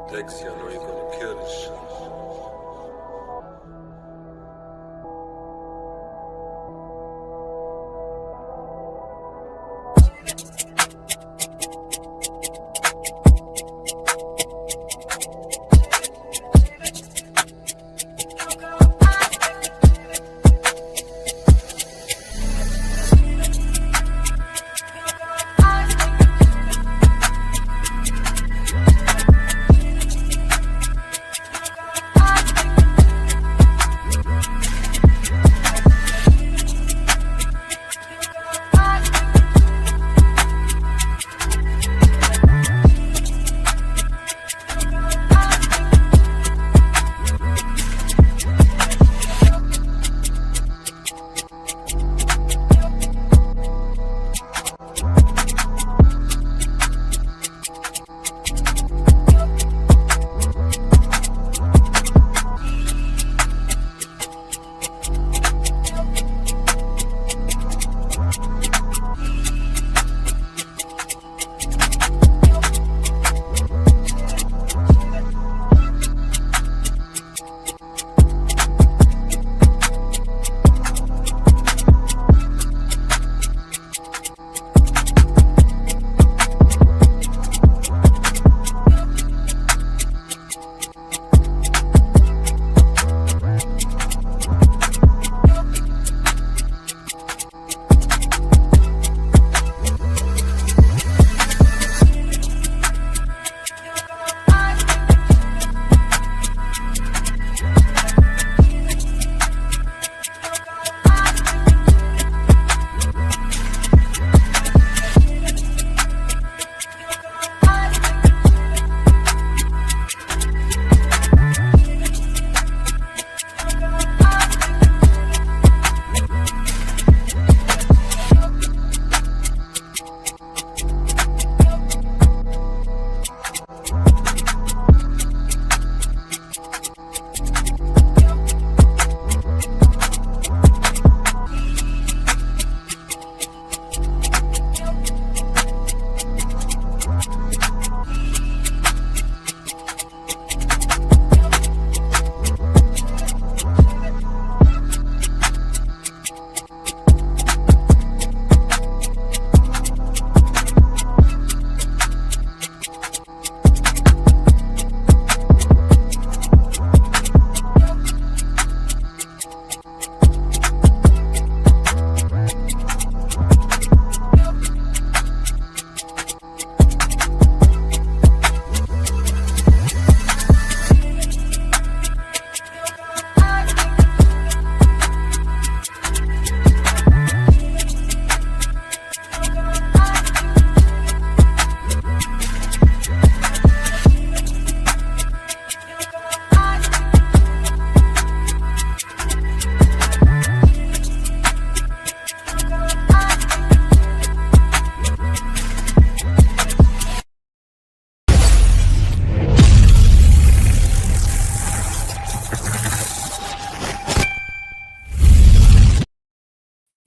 Dexy, I know you're gonna kill this shit.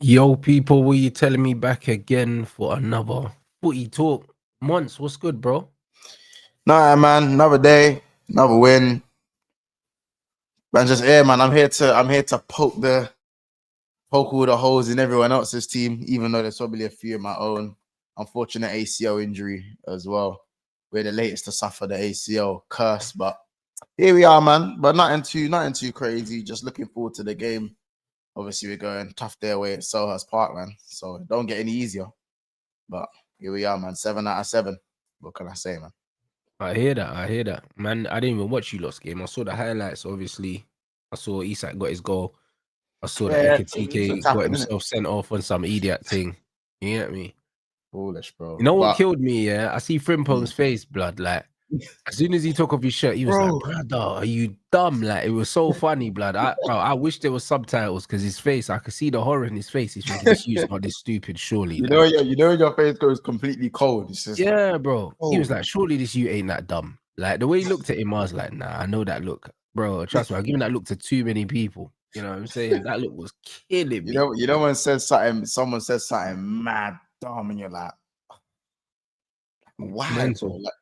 Yo, people, what you telling me back again for another footy talk? Months, what's good, bro? Nah, man, another day, another win. Man, just here, man. I'm here to poke all the holes in everyone else's team, even though there's probably a few of my own. Unfortunate ACL injury as well. We're the latest to suffer the ACL curse, but here we are, man. But nothing too crazy. Just looking forward to the game. Obviously, we're going tough day away at Selhurst Park, man. So it don't get any easier. But here we are, man. 7 out of 7. What can I say, man? I hear that. Man, I didn't even watch you lot's game. I saw the highlights, obviously. I saw Isak got his goal. I saw that Ekitike got himself sent off on some idiot thing. You get me? Foolish, bro. You know what killed me, yeah? I see Frimpone's face, blood. Like, as soon as he took off his shirt, he was like, brother, are you dumb? Like, it was so funny, blood. I wish there was subtitles because his face, I could see the horror in his face. He's thinking this you's not this stupid, surely. You know your face goes completely cold. It's just yeah, bro. He was like, surely this you ain't that dumb. Like, the way he looked at him, I was like, nah, I know that look. Bro, trust me, I'm giving that look to too many people. You know what I'm saying? That look was killing me. You know when someone says something mad dumb and you're like, Why, bro? Like,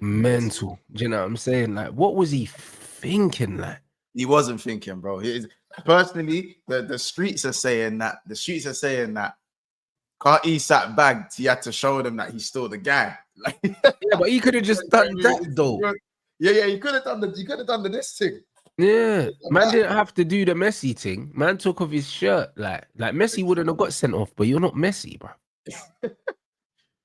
Mental. Do you know what I'm saying? Like, what was he thinking? Like, he wasn't thinking, bro. Personally, the streets are saying that. The streets are saying that. Can't Isak bagged? He had to show them that he's still the guy. Like, yeah, but he could have just done that though. Yeah, he could have done this thing. Yeah, man didn't have to do the Messi thing. Man took off his shirt. Like Messi wouldn't have got sent off, but you're not Messi, bro.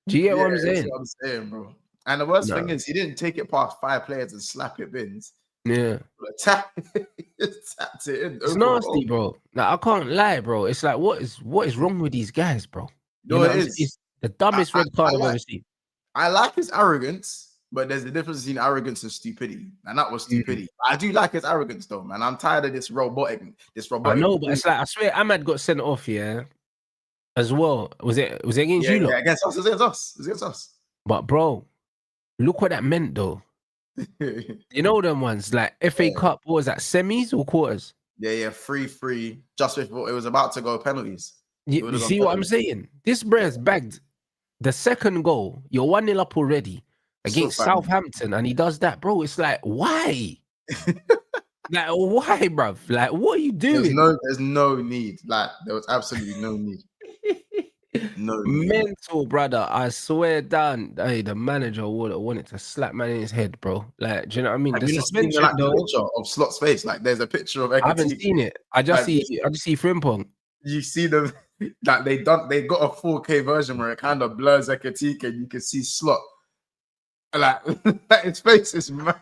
Do you get what I'm saying? That's what I'm saying, bro. And the worst thing is, he didn't take it past 5 players and slap it bins. Yeah, tapped it in. It's nasty, bro. Like, I can't lie, bro. It's like, what is wrong with these guys, bro? No, it is. It's the dumbest red card I've ever seen. I like his arrogance, but there's a difference between arrogance and stupidity, and that was stupidity. I do like his arrogance, though, man. I'm tired of this robotic. I know, but it's like, I swear, Ahmad got sent off, yeah, as well. Was it against you? Yeah, against us. It was against us. But bro, look what that meant, though. You know them ones like FA Cup. What was that? Semis or quarters? Yeah, 3-3. Just before it was about to go penalties. You see what I'm saying? This Brez bagged the second goal. You're 1-0 up already against Southampton, and he does that, bro. It's like, why? Like, why, bruv? Like, what are you doing? There's no need. Like, there was absolutely no need. No need. Mental, brother. I swear down. Hey, the manager would have wanted to slap man in his head, bro. Like, do you know what I mean? Have you seen the picture of Slot's face? Like, there's a picture of Ekitike. I haven't seen it. I just see Frimpong. You see them like they got a 4K version where it kind of blurs Ekitike and you can see Slot. Like his face is mad.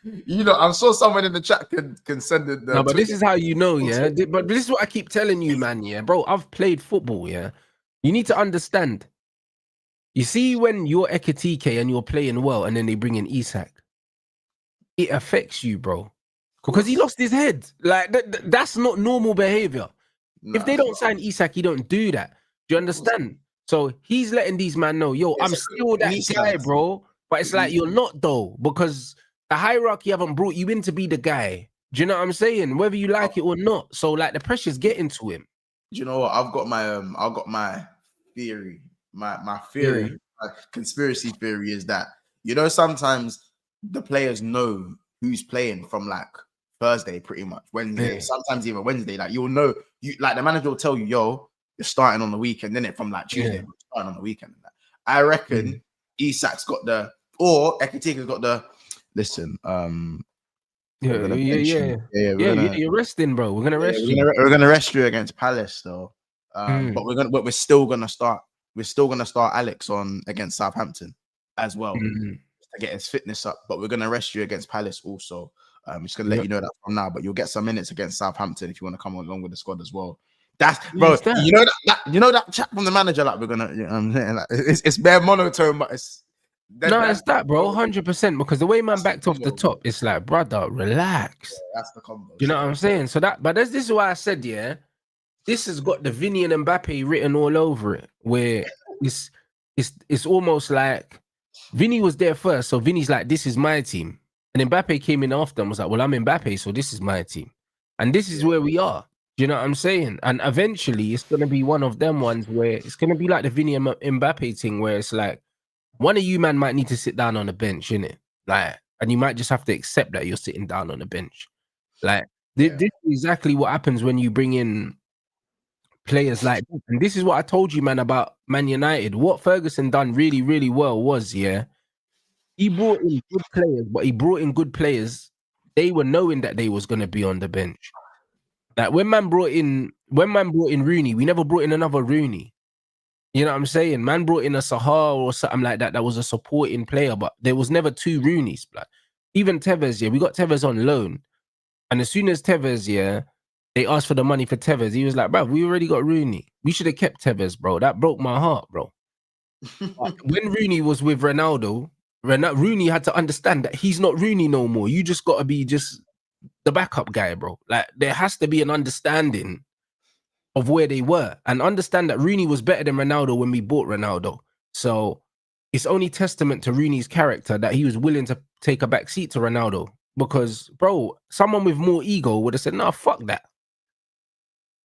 You know, I'm sure someone in the chat can send it. No, but this is how you know, yeah. But this is what I keep telling you, man. Yeah, bro. I've played football, yeah. You need to understand. You see, when you're Ekitike and you're playing well, and then they bring in Isak, it affects you, bro, because he lost his head. Like that's not normal behavior. No, if they don't sign Isak, he don't do that. Do you understand? So he's letting these men know, yo, I'm still that guy, bro. But it's like you're not though, because the hierarchy haven't brought you in to be the guy. Do you know what I'm saying? Whether you like it or not. So like the pressure's getting to him. Do you know what? I've got my theory. My theory, my conspiracy theory is that, you know, sometimes the players know who's playing from like Thursday, pretty much Wednesday, sometimes even Wednesday. Like you'll know, like the manager will tell you, yo, you're starting on the weekend, then it from like Tuesday, starting on the weekend. I reckon Isak's got Ekitike's got the listen. You're resting, bro. We're gonna rest you. We're gonna rest you against Palace, though. But we're still gonna start. We're still gonna start Alex on against Southampton as well to get his fitness up. But we're gonna rest you against Palace also. I'm just gonna let you know that from now. But you'll get some minutes against Southampton if you want to come along with the squad as well. That's bro. You know that chat from the manager. Like we're gonna. You know what I'm saying? Like, it's bare monotone, but it's. It's that, bro, 100%. Because the way man backed off the top, it's like, brother, relax. That's the combo. You know what I'm saying? So this is why I said, yeah, this has got the Vinny and Mbappe written all over it. Where it's almost like Vinny was there first, so Vinny's like, this is my team, and Mbappe came in after and was like, well, I'm Mbappe, so this is my team, and this is where we are. Do you know what I'm saying? And eventually, it's gonna be one of them ones where it's gonna be like the Vinny and Mbappe thing, where it's like, one of you, man, might need to sit down on the bench, innit? Like, and you might just have to accept that you're sitting down on the bench. Like, this is exactly what happens when you bring in players like this. And this is what I told you, man, about Man United. What Ferguson done really, really well was, he brought in good players, but he brought in good players. They were knowing that they was going to be on the bench. Like, when man brought in Rooney, we never brought in another Rooney. You know what I'm saying? Man brought in a Sahar or something like that was a supporting player, but there was never two Rooneys. Like, even Tevez, we got Tevez on loan. And as soon as Tevez, they asked for the money for Tevez, he was like, bro, we already got Rooney. We should have kept Tevez, bro. That broke my heart, bro. When Rooney was with Ronaldo, Rooney had to understand that he's not Rooney no more. You just got to be just the backup guy, bro. Like, there has to be an understanding of where they were, and understand that Rooney was better than Ronaldo when we bought Ronaldo. So it's only testament to Rooney's character that he was willing to take a back seat to Ronaldo, because, bro, someone with more ego would have said, nah, fuck that.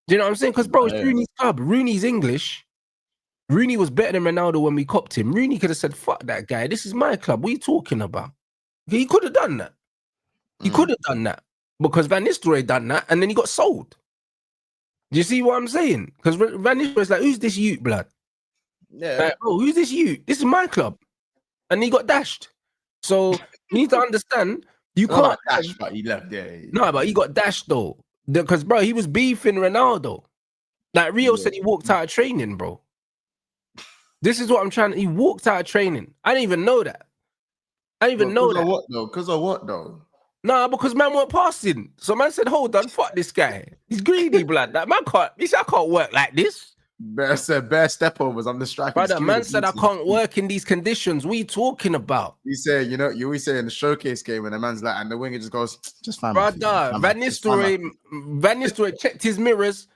Do you know what I'm saying? Because, bro, it's Rooney's club. Rooney's English. Rooney was better than Ronaldo when we copped him. Rooney could have said, fuck that guy. This is my club. What are you talking about? He could have done that. He could have done that because Van Nistelrooy done that and then he got sold. Do you see what I'm saying? Because Van Nistelrooy's like, who's this youth, blood? Yeah. Like, oh, who's this youth? This is my club. And he got dashed. So you need to understand, you can't. Dash, but he left there. No, but he got dashed though. Because, bro, he was beefing Ronaldo. Like Rio said he walked out of training, bro. This is what I'm trying to. He walked out of training. I didn't even know that. I didn't even know that. Because of what though? Nah, because man weren't passing. So man said, hold on, fuck this guy. He's greedy, blood. That man can't, he said, I can't work like this. Bare stepovers. I'm the striker. Brother, man said, I can't work in these conditions. What are you talking about? He said, you know, you always say in the showcase game when the man's like, and the winger just goes, just fine. Brother, Van Nistelrooy checked his mirrors,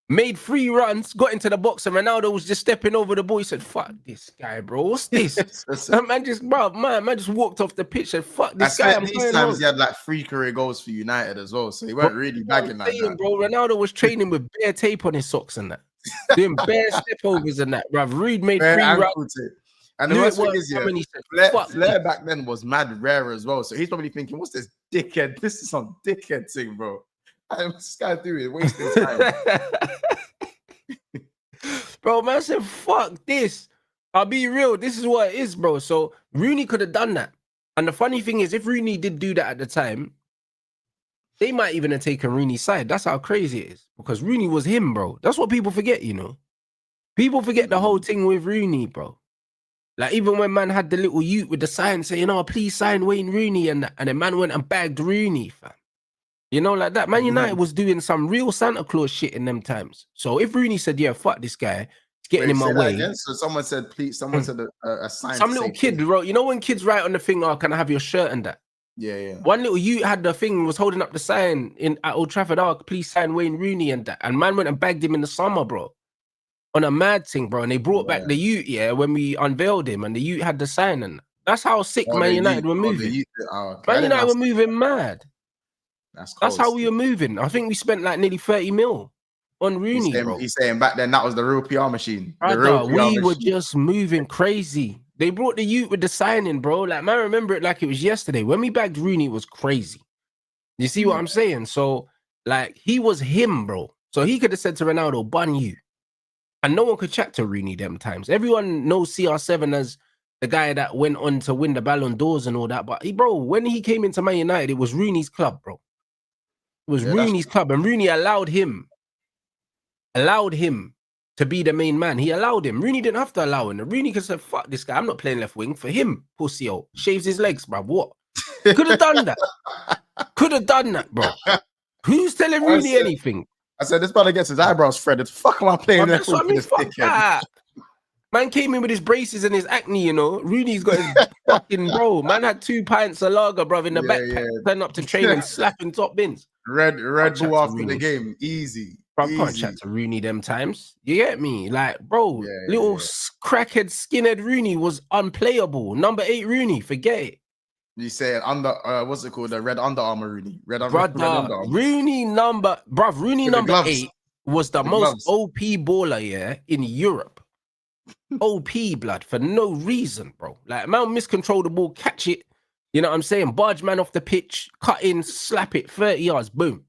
made 3 runs, got into the box, and Ronaldo was just stepping over the ball. He said, fuck this guy, bro. What's this? man just walked off the pitch and fuck this guy. These times he had like 3 career goals for United as well, so he weren't really bagging like that. Bro, Ronaldo was training with bare tape on his socks and that. Doing bare stepovers and that, bruv. Reed made 3 runs. And the worst thing is, Flair back then was mad rare as well. So he's probably thinking, what's this dickhead? This is some dickhead thing, bro. What's this guy doing? Wasting time. Bro, man said, fuck this. I'll be real. This is what it is, bro. So Rooney could have done that. And the funny thing is, if Rooney did do that at the time, they might even have taken Rooney's side. That's how crazy it is. Because Rooney was him, bro. That's what people forget, you know. People forget the whole thing with Rooney, bro. Like, even when man had the little youth with the sign saying, oh, please sign Wayne Rooney and that. And the man went and bagged Rooney, fam. You know, like that. Man United was doing some real Santa Claus shit in them times. So if Rooney said, yeah, fuck this guy, it's getting in my way. So someone said, please, someone said a sign. Some little kid wrote, you know when kids write on the thing, oh, can I have your shirt and that? Yeah, yeah. One little youth had the thing, was holding up the sign at Old Trafford, oh, please sign Wayne Rooney and that. And man went and bagged him in the summer, bro. On a mad thing, bro. And they brought back the youth, when we unveiled him, and the youth had the sign. And that's how sick Man United were moving. Man United were moving mad. That's how we were moving. I think we spent like nearly 30 mil on Rooney, bro. He's saying back then that was the real PR machine. We were just moving crazy. They brought the youth with the signing, bro. Like, man, I remember it like it was yesterday. When we bagged Rooney, it was crazy. You see what I'm saying? So, like, he was him, bro. So he could have said to Ronaldo, bun you. And no one could chat to Rooney them times. Everyone knows CR7 as the guy that went on to win the Ballon d'Ors and all that. But, bro, when he came into Man United, it was Rooney's club, bro. It was Rooney's club. And Rooney allowed him to be the main man. He allowed him. Rooney didn't have to allow him. Rooney could say, fuck this guy. I'm not playing left wing for him. Pussy, shaves his legs, bro. What? Could have done that. Could have done that, bro. Who's telling Rooney anything? I said, this brother gets his eyebrows threaded. Fuck am I playing left wing for this dickhead? Man came in with his braces and his acne, you know. Rooney's got his fucking, bro. Man had 2 pints of lager, bro, in the backpack. Turn up to training, slapping top bins. Red Bull after the game. Easy. Bro, I can't chat to Rooney them times. You get me? Like, bro, little crackhead, skinhead Rooney was unplayable. Number 8 Rooney, forget it. You say what's it called? The red Under Armour Rooney. Rooney number 8 was the most OP baller, in Europe. OP, blood, for no reason, bro. Like, man miscontrol the ball, catch it. You know what I'm saying? Barge man off the pitch, cut in, slap it, 30 yards, boom.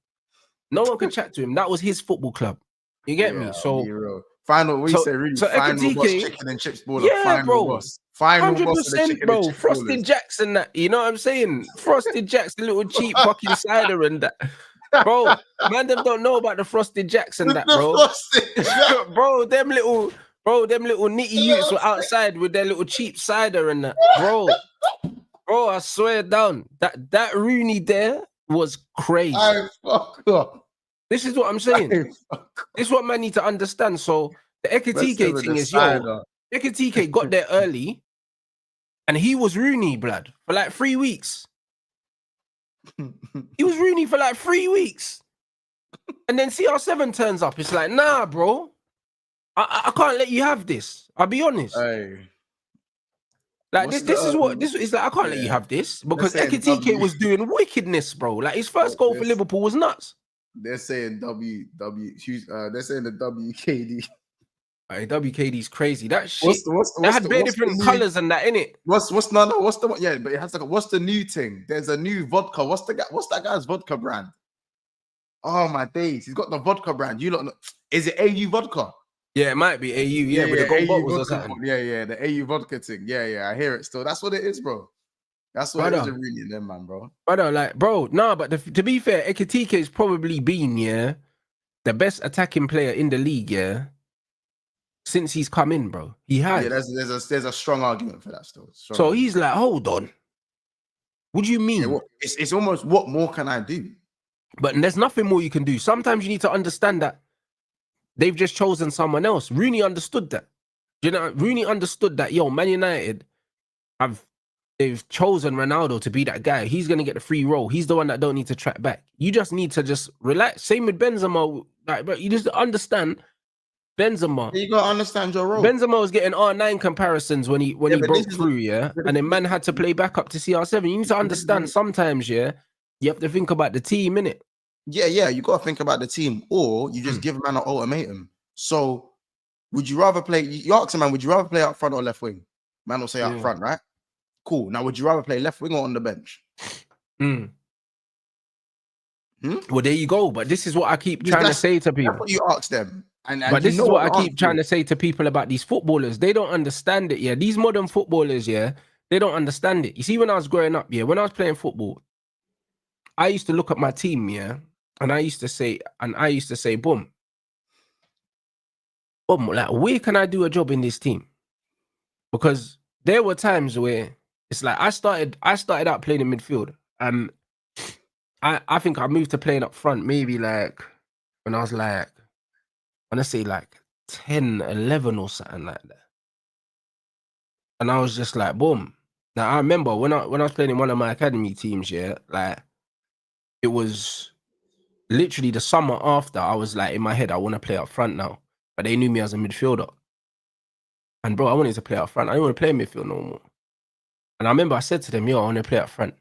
No one can chat to him. That was his football club. You get me? So final, we say really final boss, chicken and chips baller. Final bro. Boss. Final 100%, boss of the chicken bro. And chips Frosted ballers. Jackson, that, you know what I'm saying? Frosted Jackson, little cheap fucking cider and that. Bro, man, them don't know about the Frosted Jackson, that, bro. bro, them little nitty youths were outside with their little cheap cider and that. Bro, I swear down, that Rooney there was crazy. This is what I'm saying. This is what man need to understand. So the Ekitike thing is, Ekitike got there early and he was Rooney, blood, for like 3 weeks. He was Rooney for like 3 weeks. And then CR7 turns up. It's like, nah, bro. I can't let you have this. I'll be honest. Like, this is like, I can't let you have this because Ekitike was doing wickedness, bro. Like, his first goal for Liverpool was nuts. They're saying they're saying the WKD. WKD's crazy. That shit. What's They had bare what's the different new, colors and that in it. what's the one? Yeah, but it has like what's the new thing? There's a new vodka. What's that guy's vodka brand? Oh my days, he's got the vodka brand. You lot know. Is it AU vodka? Yeah, it might be AU. Yeah, with the gold AU bottles or vodka. something. Yeah, the AU vodka thing. Yeah, I hear it still. That's what it is, bro. That's what it is really in them, man, bro. But to be fair, Ekitike has probably been, the best attacking player in the league, since he's come in, bro. He has. Yeah, there's a strong argument for that still. So he's like, hold on. What do you mean? Yeah, it's almost, what more can I do? But there's nothing more you can do. Sometimes you need to understand that they've just chosen someone else. Rooney understood that. You know, Rooney understood that, Man United they've chosen Ronaldo to be that guy. He's going to get the free role. He's the one that don't need to track back. You just need to just relax. Same with Benzema. But you just understand Benzema. You got to understand your role. Benzema was getting R9 comparisons when he broke through, and then man had to play back up to CR7. You need to understand sometimes, you have to think about the team, innit? Yeah, you got to think about the team, or you just give man an ultimatum. So, would you rather play? You ask a man, would you rather play up front or left wing? Man will say up front, right? Cool. Now, would you rather play left wing or on the bench? Well, there you go. But this is what I keep trying to say to people. That's what you ask them. But this is what I keep trying to say to people about these footballers. They don't understand it, These modern footballers, they don't understand it. You see, when I was growing up, when I was playing football, I used to look at my team, and I used to say, boom, like, where can I do a job in this team? Because there were times where it's like I started out playing in midfield, and I think I moved to playing up front maybe like when I was like, I want to say like 10, 11 or something like that. And I was just like, boom. Now I remember when I was playing in one of my academy teams, like it was literally the summer after. I was like in my head, I want to play up front now, but they knew me as a midfielder. And bro, I wanted to play up front. I didn't want to play midfield no more. And I remember I said to them, I want to play up front.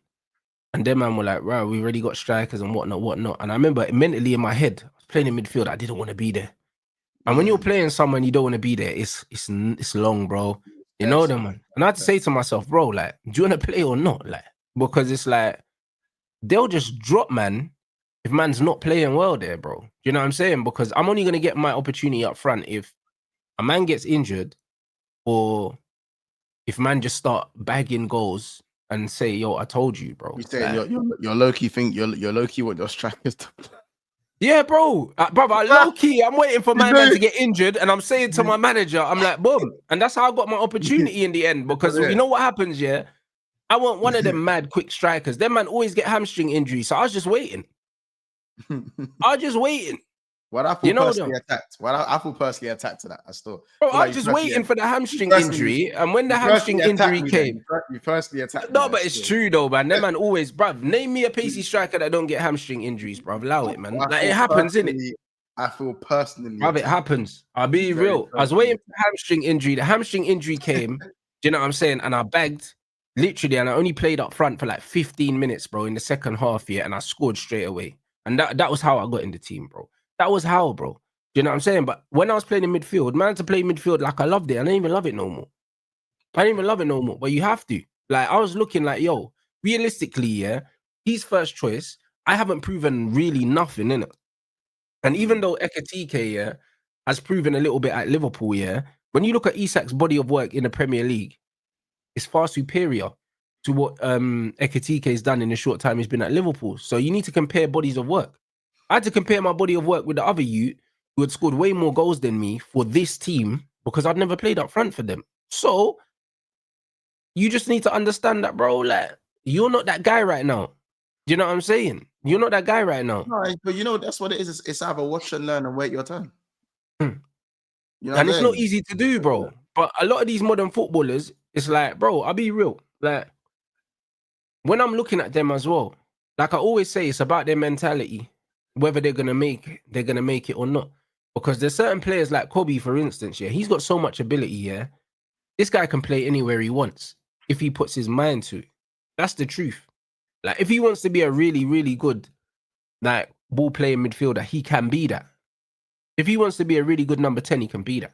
And them man were like, right, we already got strikers and whatnot. And I remember mentally in my head, I was playing in midfield. I didn't want to be there. And when you're playing someone you don't want to be there, it's long, bro. You know them, man. And I had to say to myself, bro, like, do you want to play or not? Like, because it's like, they'll just drop, man, if man's not playing well there, bro. You know what I'm saying? Because I'm only going to get my opportunity up front if a man gets injured or if man just start bagging goals and say, yo, I told you, bro. You saying like, you're low-key think you're low-key what your strikers to play. Yeah, bro. Brother, low-key, I'm waiting for my man to get injured, and I'm saying to my manager, I'm like, boom. And that's how I got my opportunity in the end, because you know what happens, I want one of them mad quick strikers. Them man always get hamstring injuries, so I was just waiting. Well, I feel personally attacked. I feel personally attacked to that. I still. Bro, I was just waiting for the hamstring injury, and when the hamstring injury came, you personally attacked. No, but it's true though, man. That man always, bruv. Name me a pacey striker that don't get hamstring injuries, bruv. Allow it, man. Like it happens, innit? I feel personally. Bruv, it happens. I'll be real. I was waiting for the hamstring injury. The hamstring injury came. Do you know what I'm saying? And I begged, literally, and I only played up front for like 15 minutes, bro, in the second half, and I scored straight away. And that was how I got in the team, bro. That was how, bro. Do you know what I'm saying? But when I was playing in midfield, man, to play midfield, like I loved it. I didn't even love it no more. But you have to. Like, I was looking like, yo, realistically, he's first choice. I haven't proven really nothing, innit? And even though Ekitike, has proven a little bit at Liverpool, when you look at Isak's body of work in the Premier League, it's far superior to what Ekitike has done in the short time he's been at Liverpool. So you need to compare bodies of work. I had to compare my body of work with the other youth who had scored way more goals than me for this team because I'd never played up front for them. So you just need to understand that, bro. Like, you're not that guy right now. Do you know what I'm saying? You're not that guy right now. No, but you know, that's what it is. It's either watch and learn and wait your turn. You know, and it's not easy to do, bro. But a lot of these modern footballers, it's like, bro, I'll be real. Like, when I'm looking at them as well, like I always say, it's about their mentality, whether they're gonna make it or not. Because there's certain players like Kobe, for instance, he's got so much ability, This guy can play anywhere he wants if he puts his mind to it. That's the truth. Like, if he wants to be a really, really good, like, ball playing midfielder, he can be that. If he wants to be a really good number 10, he can be that.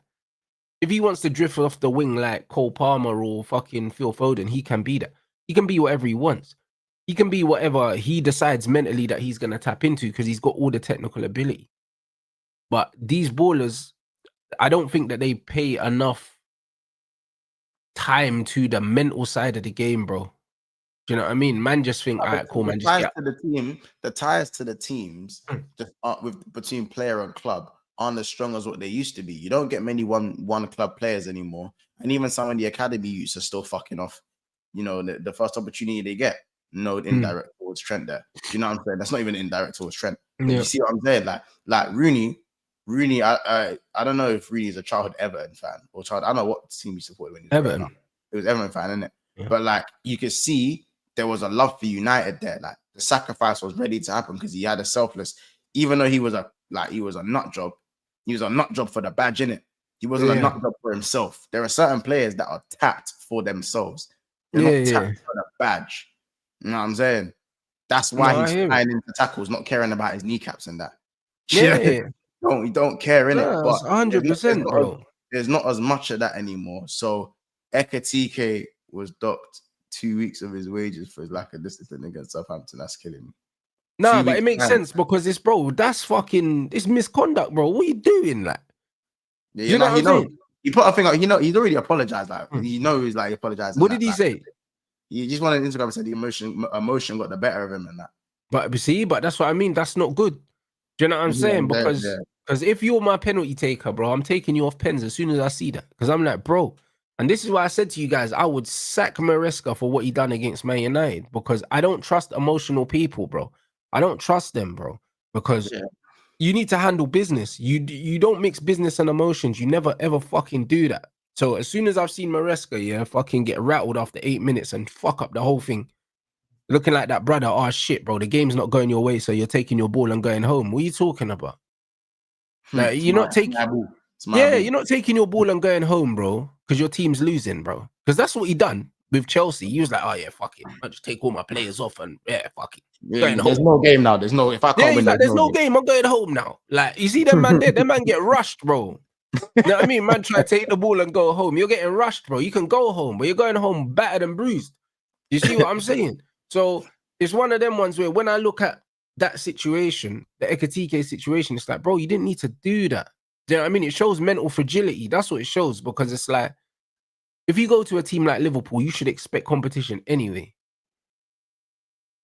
If he wants to drift off the wing like Cole Palmer or fucking Phil Foden, he can be that. He can be whatever he wants. He can be whatever he decides mentally that he's going to tap into because he's got all the technical ability. But these ballers, I don't think that they pay enough time to the mental side of the game, bro. Do you know what I mean? Man, just think, all right, cool, man. Just get to the team, the ties to the teams just with between player and club aren't as strong as what they used to be. You don't get many one club players anymore, and even some of the academy youths are still fucking off. You know, the first opportunity they get, no indirect towards Trent there. Do you know what I'm saying? That's not even indirect towards Trent. But you see what I'm saying? Like Rooney, I don't know if Rooney is a childhood Everton fan or child. I don't know what team he supported when he was Everton. growing up. It was Everton fan, isn't it? Yeah. But like you could see there was a love for United there. Like the sacrifice was ready to happen because he had a selfless, even though he was a nut job. He was a nut job for the badge, innit? He wasn't a nut job for himself. There are certain players that are tapped for themselves. They're not tapped for the badge. You know what I'm saying? That's why he's flying into tackles, not caring about his kneecaps and that. You don't care in it. But 100%, bro. There's not as much of that anymore. So Ekitike was docked 2 weeks of his wages for his lack of discipline against Southampton. That's killing me. Nah, but it makes sense because this, bro, that's fucking, it's misconduct, bro. What are you doing, like? Yeah, you know what I'm saying? He put a thing out, he's already apologized. Like, he knows, like, he apologized. What did he say? He just went on Instagram and said the emotion got the better of him and that. But see, but that's what I mean. That's not good. Do you know what I'm saying? Because if you're my penalty taker, bro, I'm taking you off pens as soon as I see that. Because I'm like, bro, and this is why I said to you guys, I would sack Maresca for what he done against Man United because I don't trust emotional people, bro. I don't trust them, bro, because you need to handle business. You don't mix business and emotions. You never, ever fucking do that. So as soon as I've seen Maresca, fucking get rattled after 8 minutes and fuck up the whole thing, looking like that brother, oh shit, bro, the game's not going your way, so you're taking your ball and going home. What are you talking about? Like, you're not taking... you're not taking your ball and going home, bro, because your team's losing, bro. Because that's what he done with Chelsea. He was like, oh yeah, fuck it. I'll just take all my players off and fuck it. There's no game now. There's no, if I can't win, like, there's no game. I'm going home now. Like, you see them man there, them man get rushed, bro. You know what I mean? Man try to take the ball and go home. You're getting rushed, bro. You can go home, but you're going home battered and bruised. You see what I'm saying? So it's one of them ones where when I look at that situation, the Ekitike situation, it's like, bro, you didn't need to do that. Do you know what I mean? It shows mental fragility. That's what it shows, because it's like, if you go to a team like Liverpool, you should expect competition anyway.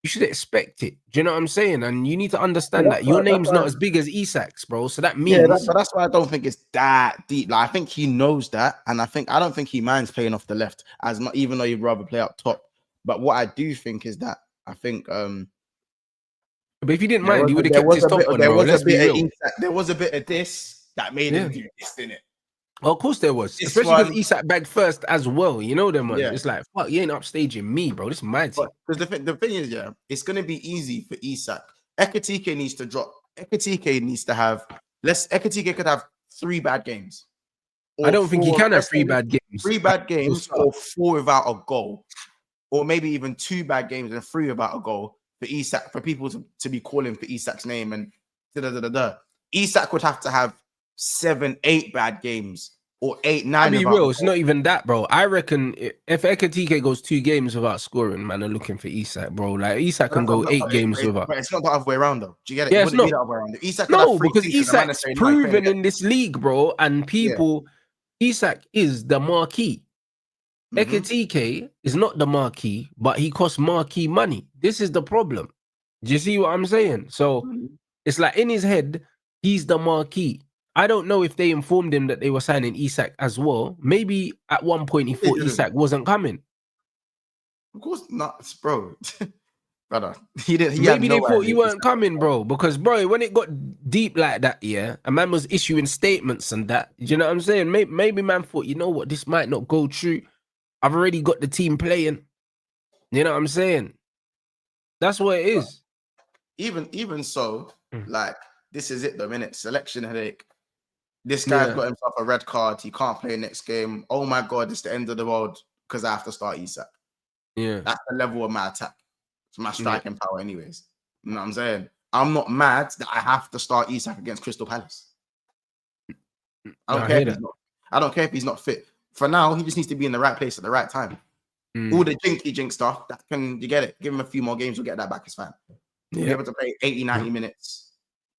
You should expect it. Do you know what I'm saying? And you need to understand that your name's not as big as Isak's, bro. So that means... but that's why I don't think it's that deep. Like, I think he knows that. And I don't think he minds playing off the left as much, even though he'd rather play up top. But what I do think is that I think... but if he didn't mind, he would have kept his top on, bro. Let's be real. There was a bit of this that made him do this, didn't it? Well, of course there was. Especially because Isak bagged first as well. You know them, man. It's like, fuck, you ain't upstaging me, bro. This is my team. Because the thing is, it's going to be easy for Isak. Ekitike needs to drop. Ekitike needs to have... Ekitike could have 3 bad games. I don't think he can have 3 bad games. 3 bad games or 4 without a goal. Or maybe even 2 bad games and 3 without a goal for Isak, for people to be calling for Isak's name and Isak would have to have 7, 8 bad games or 8, 9. I'll be real, it's not even that, bro. I reckon if Ekitike goes 2 games without scoring, man, they're looking for Isak, bro. Like, Isak can go 8 games without. But it's not the other way around, though. Do you get it? Yeah, it's not. No, because Isak's proven in this league, bro, and people, Isak is the marquee. Ekitike is not the marquee, but he costs marquee money. This is the problem. Do you see what I'm saying? So it's like in his head, he's the marquee. I don't know if they informed him that they were signing Isak as well. Maybe at one point he thought Isak wasn't coming. Of course not, bro. Brother, maybe they thought you weren't coming, bro. Because, bro, when it got deep like that, a man was issuing statements and that. Do you know what I'm saying? Maybe man thought, you know what, this might not go true. I've already got the team playing. You know what I'm saying? That's what it is. Even so, like, this is it though, innit? Selection headache. This guy's got himself a red card. He can't play next game. Oh my God, it's the end of the world because I have to start Isak. Yeah. That's the level of my attack. It's my striking power anyways. You know what I'm saying? I'm not mad that I have to start Isak against Crystal Palace. I don't care if he's not. I don't care if he's not fit. For now, he just needs to be in the right place at the right time. All the jinky stuff, that can, you get it. Give him a few more games, we'll get that back. It's fine. He'll be able to play 80, 90 minutes.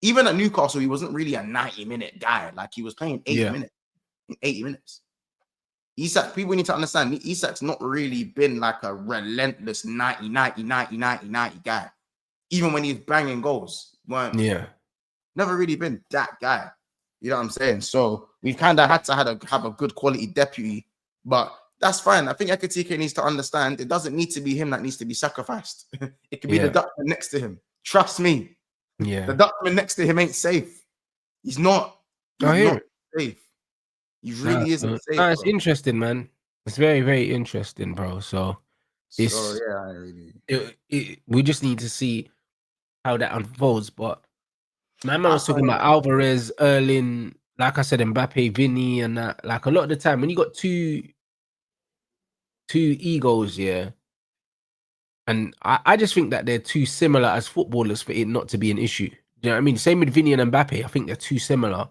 Even at Newcastle, he wasn't really a 90-minute guy. Like, he was playing 80 minutes. Isak, people need to understand, Isak's not really been like a relentless 90 guy. Even when he's banging goals. Never really been that guy. You know what I'm saying? So we've kind of had to have a good quality deputy, but that's fine. I think Ekitike needs to understand it doesn't need to be him that needs to be sacrificed. It could be the Dutchman next to him. Trust me. The Dutchman next to him ain't safe. He's not. He's not safe. He really isn't safe. It's interesting, man. It's very, very interesting, bro. So we just need to see how that unfolds. But my man was talking about Alvarez, Erling, like I said, Mbappe, Vinny, and that. Like, a lot of the time when you got two egos, and I just think that they're too similar as footballers for it not to be an issue. You know what I mean? Same with Vinny and Mbappe. I think they're too similar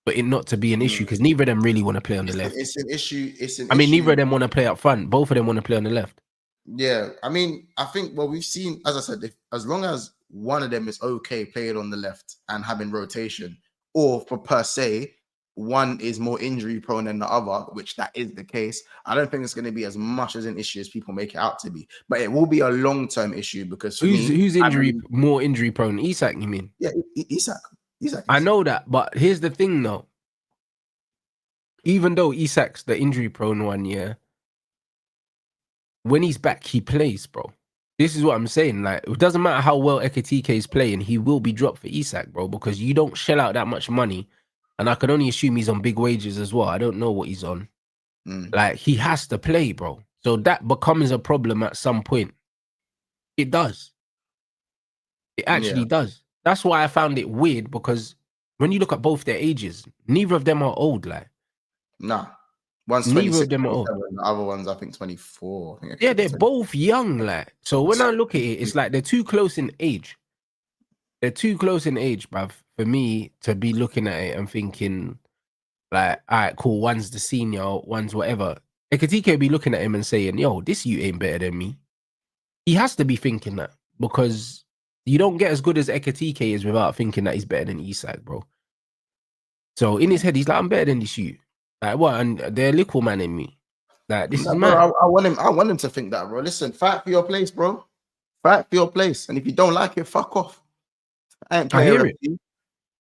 for it not to be an issue, because neither of them really want to play on the left. It's an issue. Neither of them want to play up front. Both of them want to play on the left. Yeah, I mean, I think we've seen, as I said, as long as one of them is okay playing on the left and having rotation, or for per se, one is more injury prone than the other, which that is the case, I don't think it's going to be as much as an issue as people make it out to be. But it will be a long-term issue, because who's more injury prone? Isak, you mean? Yeah, Isak. I know that, but here's the thing, though. Even though Isak's the injury prone one, when he's back, he plays, bro. This is what I'm saying. Like, it doesn't matter how well Ekitike is playing, he will be dropped for Isak, bro, because you don't shell out that much money. And I can only assume he's on big wages as well. I don't know what he's on. Like, he has to play, bro. So that becomes a problem at some point. It does. It actually does. That's why I found it weird, because when you look at both their ages, neither of them are old. Like, nah, one's 26, the other one's I think 24. They're both young. Like, so when I look at it, it's like they're too close in age. They're too close in age, bruv, for me to be looking at it and thinking, like, all right, cool, one's the senior, one's whatever. Ekitike will be looking at him and saying, yo, this you ain't better than me. He has to be thinking that, because you don't get as good as Ekitike is without thinking that he's better than Isak, bro. So in his head, he's like, I'm better than this you. Like, what? And they're little man in me. Like, this is mad. I want him to think that, bro. Listen, fight for your place, bro. Fight for your place. And if you don't like it, fuck off. I ain't playing FC.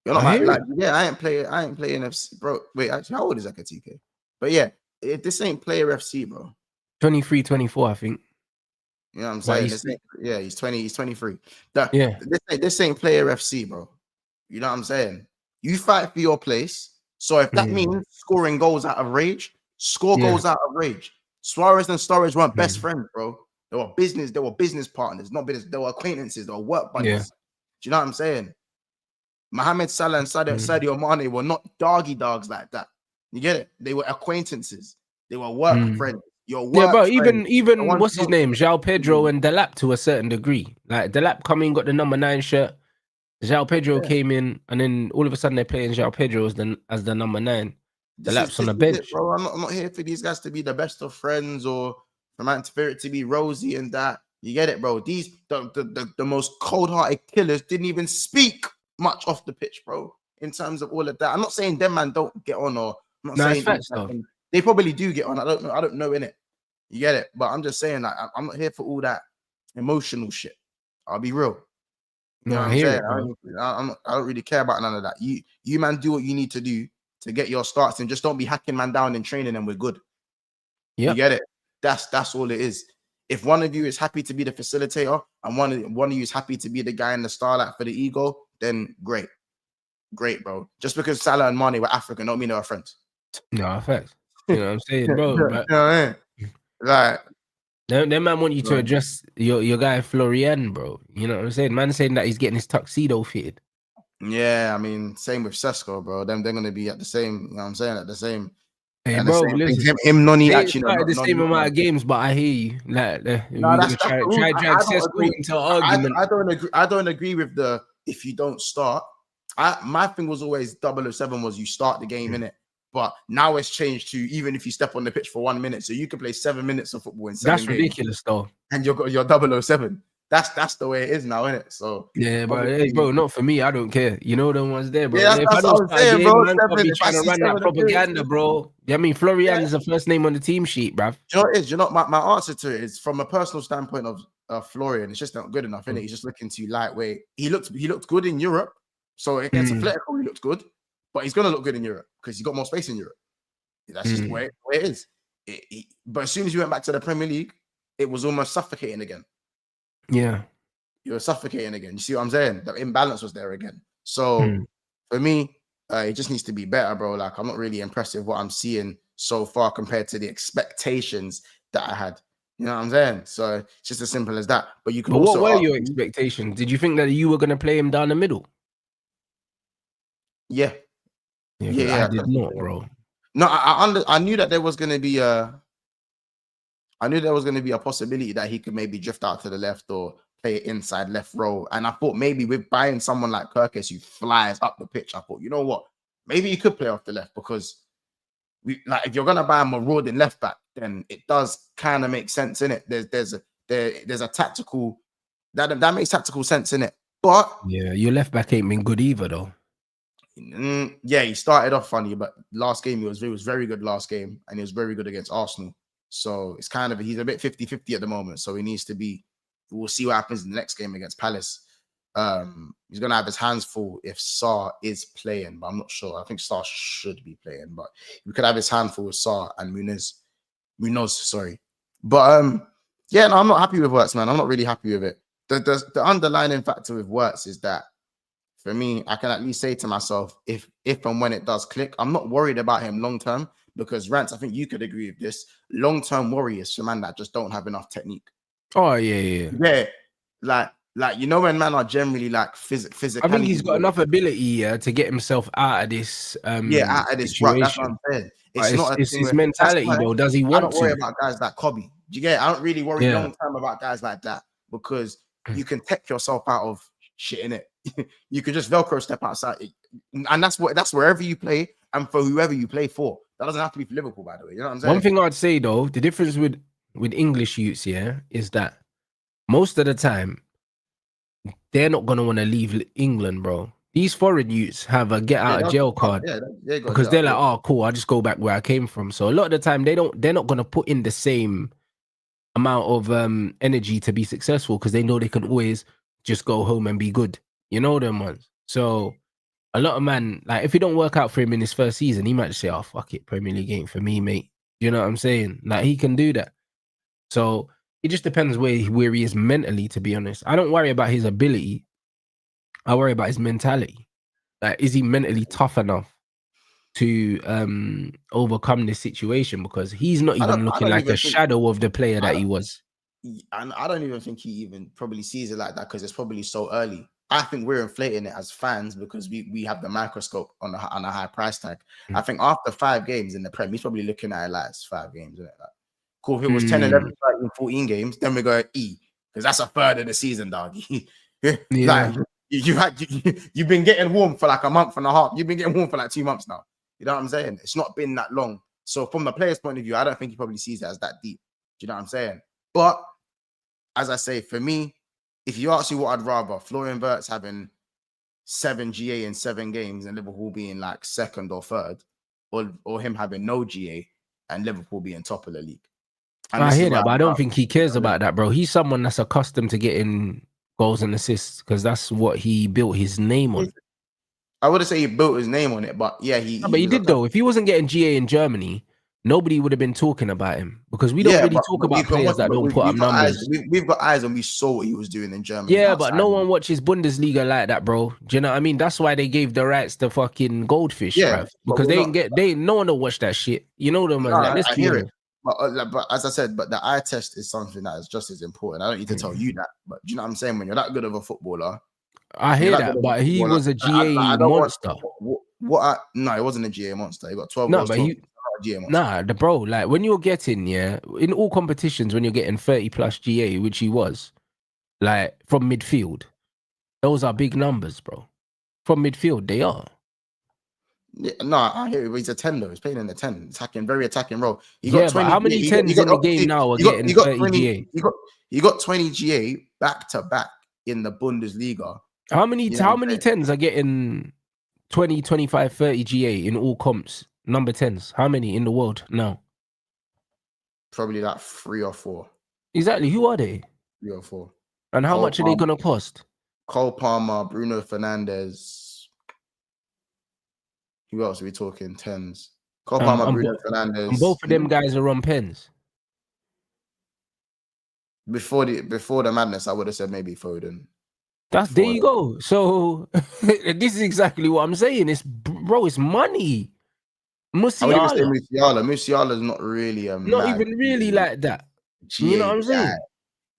You're not I ain't playing FC, bro. Wait, actually, how old is Ekitike? But yeah, this ain't player FC, bro. 23, 24, I think. You know what I'm saying? He's 20, he's 23. This ain't player FC, bro. You know what I'm saying? You fight for your place. So if that means scoring goals out of rage, score goals out of rage. Suarez and Sturridge weren't best friends, bro. They were business partners, not business. They were acquaintances, they were work buddies. Do you know what I'm saying? Mohamed Salah and Sadio Mane were not doggy dogs like that. You get it? They were acquaintances. They were work friends. Your work bro. Even what's his name? João Pedro and Delap to a certain degree. Like, Delap come in, got the number 9 shirt. João Pedro came in, and then all of a sudden they're playing João Pedro as the number 9. Delap's on the bench. Bro, I'm not here for these guys to be the best of friends or for it to be rosy and that. You get it, bro? These the most cold-hearted killers didn't even speak much off the pitch, bro. In terms of all of that, I'm not saying them man don't get on, or I'm not saying facts, they probably do get on. I don't know in it. You get it? But I'm just saying that I'm not here for all that emotional shit. I'll be real. You know what I'm saying? I don't really care about none of that. You man, do what you need to do to get your starts, and just don't be hacking man down in training, and we're good. You get it? That's all it is. If one of you is happy to be the facilitator and one of you is happy to be the guy in the starlight for the ego, then great, bro. Just because Salah and Mane were African don't mean they were friends. No, facts. You know what I'm saying, bro? You know what I mean? Like, them man want you to address your guy Florian, bro. You know what I'm saying? Man saying that he's getting his tuxedo fitted. Yeah, I mean, same with Sesko, bro. They're gonna be at the same. You know what I'm saying? At the same. Hey, bro, listen, him Noni actually the same amount of games, but I hear you. Like, try drag Sesko into argument. I don't agree with the if you don't start. My thing was always 007 was you start the game in it. But now it's changed to even if you step on the pitch for 1 minute, so you can play 7 minutes of football in 7 That's games, ridiculous, though. and you're 007. That's the way it is now, isn't it? So Yeah, but hey, bro, not for me. I don't care. You know them ones there, bro. Yeah, If I that's don't what I'm start a saying, game, bro. man, can't 7. be If I trying to see run 7 that propaganda, bro. I mean, Florian is the first name on the team sheet, bruv. You know what it is? You know, my answer to it is from a personal standpoint of Florian. It's just not good enough, innit? He's just looking too lightweight. He looked good in Europe, so against Atletico he looked good, but he's gonna look good in Europe because he's got more space in Europe. That's just the way it is. But as soon as you went back to the Premier League, it was almost suffocating again. Yeah, you were suffocating again. You see what I'm saying? The imbalance was there again. So for me, it just needs to be better, bro. Like, I'm not really impressed with what I'm seeing so far compared to the expectations that I had. You know what I'm saying? So it's just as simple as that. But you can also what were ask your me- expectations? Did you think that you were going to play him down the middle? Yeah. I did not, bro. No, I knew that there was going to be a possibility that he could maybe drift out to the left or play inside left row. And I thought maybe with buying someone like Kirkes who flies up the pitch, I thought, you know what? Maybe he could play off the left because if you're gonna buy a marauding left back, then it does kind of make sense in it. There's a tactical that makes tactical sense in it. But yeah, your left back ain't been good either, though. Yeah, he started off funny, but last game he was very good last game, and he was very good against Arsenal. So it's kind of he's a bit 50-50 at the moment. So he needs to be. We'll see what happens in the next game against Palace. He's gonna have his hands full if Sarr is playing, but I'm not sure. I think Sarr should be playing, but we could have his hand full with Sarr and Munoz, sorry. But yeah, no, I'm not happy with Wirtz, man. I'm not really happy with it. The underlying factor with Wirtz is that for me, I can at least say to myself, if and when it does click, I'm not worried about him long term because Rants, I think you could agree with this. Long term worry is for man that just don't have enough technique. Oh yeah. Like you know when man are generally like physical. I think he's got enough ability to get himself out of this out of this situation. rut. That's what I'm saying. It's his mentality though. Does he want to? I don't worry about guys like Kobe. Do you get it? I don't really worry long term about guys like that because you can tech yourself out of shit in it. You can just Velcro step outside, and that's wherever you play and for whoever you play for. That doesn't have to be for Liverpool, by the way. You know what I'm saying? One thing I'd say though, the difference with English youths, is that most of the time they're not gonna want to leave England, bro. These foreign youths have a get out of jail card because they're like, oh, cool, I'll just go back where I came from. So a lot of the time they're not gonna put in the same amount of energy to be successful because they know they can always just go home and be good. You know them ones. So a lot of man, like if it don't work out for him in his first season, he might just say, oh, fuck it, Premier League ain't for me, mate. You know what I'm saying? Like he can do that. So it just depends where he is mentally, to be honest. I don't worry about his ability. I worry about his mentality. Like, is he mentally tough enough to overcome this situation? Because he's not even looking like a shadow of the player that he was. And I don't even think he even probably sees it like that because it's probably so early. I think we're inflating it as fans because we have the microscope on a high price tag. I think after 5 games in the Prem, he's probably looking at it like it's 5 games, isn't it? Like, cool, if it was 10, 11, 13, 14 games, then we go E because that's a third of the season, dog. Like you've been getting warm for like a month and a half. You've been getting warm for like 2 months now. You know what I'm saying? It's not been that long. So from the player's point of view, I don't think he probably sees it as that deep. Do you know what I'm saying? But as I say, for me, if you ask me what I'd rather, Florian Wirtz having 7 GA in 7 games and Liverpool being like second or third, or him having no GA and Liverpool being top of the league. And I hear that, but I don't think he cares about that, bro. He's someone that's accustomed to getting goals and assists because that's what he built his name on. I wouldn't say he built his name on it, but yeah, but he did though. If he wasn't getting GA in Germany, nobody would have been talking about him because we don't really talk about players that don't put up numbers. We've got eyes and we saw what he was doing in Germany. Yeah, but no one watches Bundesliga like that, bro. Do you know what I mean? That's why they gave the rights to fucking Goldfish, bruv. Because no one will watch that shit. You know them as like, let's hear it. But as I said, but the eye test is something that is just as important. I don't need to tell you that, but do you know what I'm saying? When you're that good of a footballer, I hear that, but he was a GA monster. No, it wasn't a GA monster. He got 12 goals. The bro, like when you're getting, in all competitions, when you're getting 30 plus GA, which he was, like from midfield, those are big numbers, bro. From midfield, they are. Yeah, no, I hear it. He's a 10 though. He's playing in the 10, very attacking role. He Yeah, got but 20. how many he tens got in the game now are getting he got 30 20. GA? He got 20 GA back to back in the Bundesliga. How many You know what I'm many saying? tens are getting 20, 25, 30 GA in all comps? Number 10s. How many in the world now? Probably like 3 or 4. Exactly. Who are they? 3 or 4. And how Cole much are they gonna cost? Cole Palmer, Bruno Fernandes. Who else are we talking? 10s. Cole Palmer, And Bruno Fernandes. and both of them guys are on pens. Before the madness, I would have said maybe Foden. There you go. So this is exactly what I'm saying. It's money. I would even say Musiala. Musiala. Musiala is not really a Not mad even really like that. You know what I'm saying?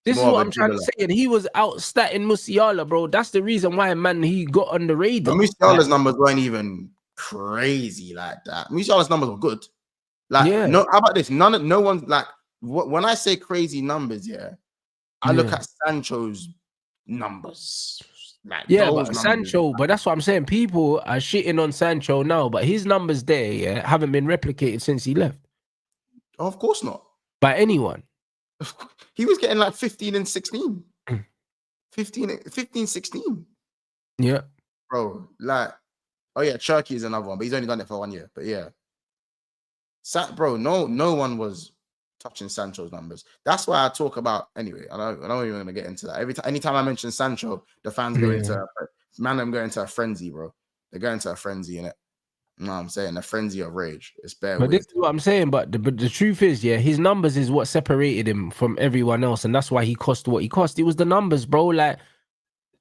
This is More of what a I'm trying to dribbler. say. And he was outstatting Musiala, bro. That's the reason why, man, he got on the But radar. Musiala's numbers weren't even crazy like that. Musiala's numbers were good. Like, Yeah. no, how about this? No one's like, when I say crazy numbers, I look at Sancho's numbers. Like, yeah, those but numbers. Sancho, but that's what I'm saying. People are shitting on Sancho now, but his numbers there, haven't been replicated since he left Oh, of course not. by anyone. He was getting like 15 and 16. 15, 16. Yeah. Bro, like, oh yeah, Cherky is another one, but he's only done it for 1 year. But yeah. Bro, no one was touching Sancho's numbers. That's why I talk about anyway. I don't even want to get into that. Anytime I mention Sancho, the fans go into I'm going into a frenzy, bro. They're going into a frenzy in it. You know what I'm saying? A frenzy of rage. It's bare But weird. this is what I'm saying. But the truth is, his numbers is what separated him from everyone else, and that's why he cost what he cost. It was the numbers, bro. Like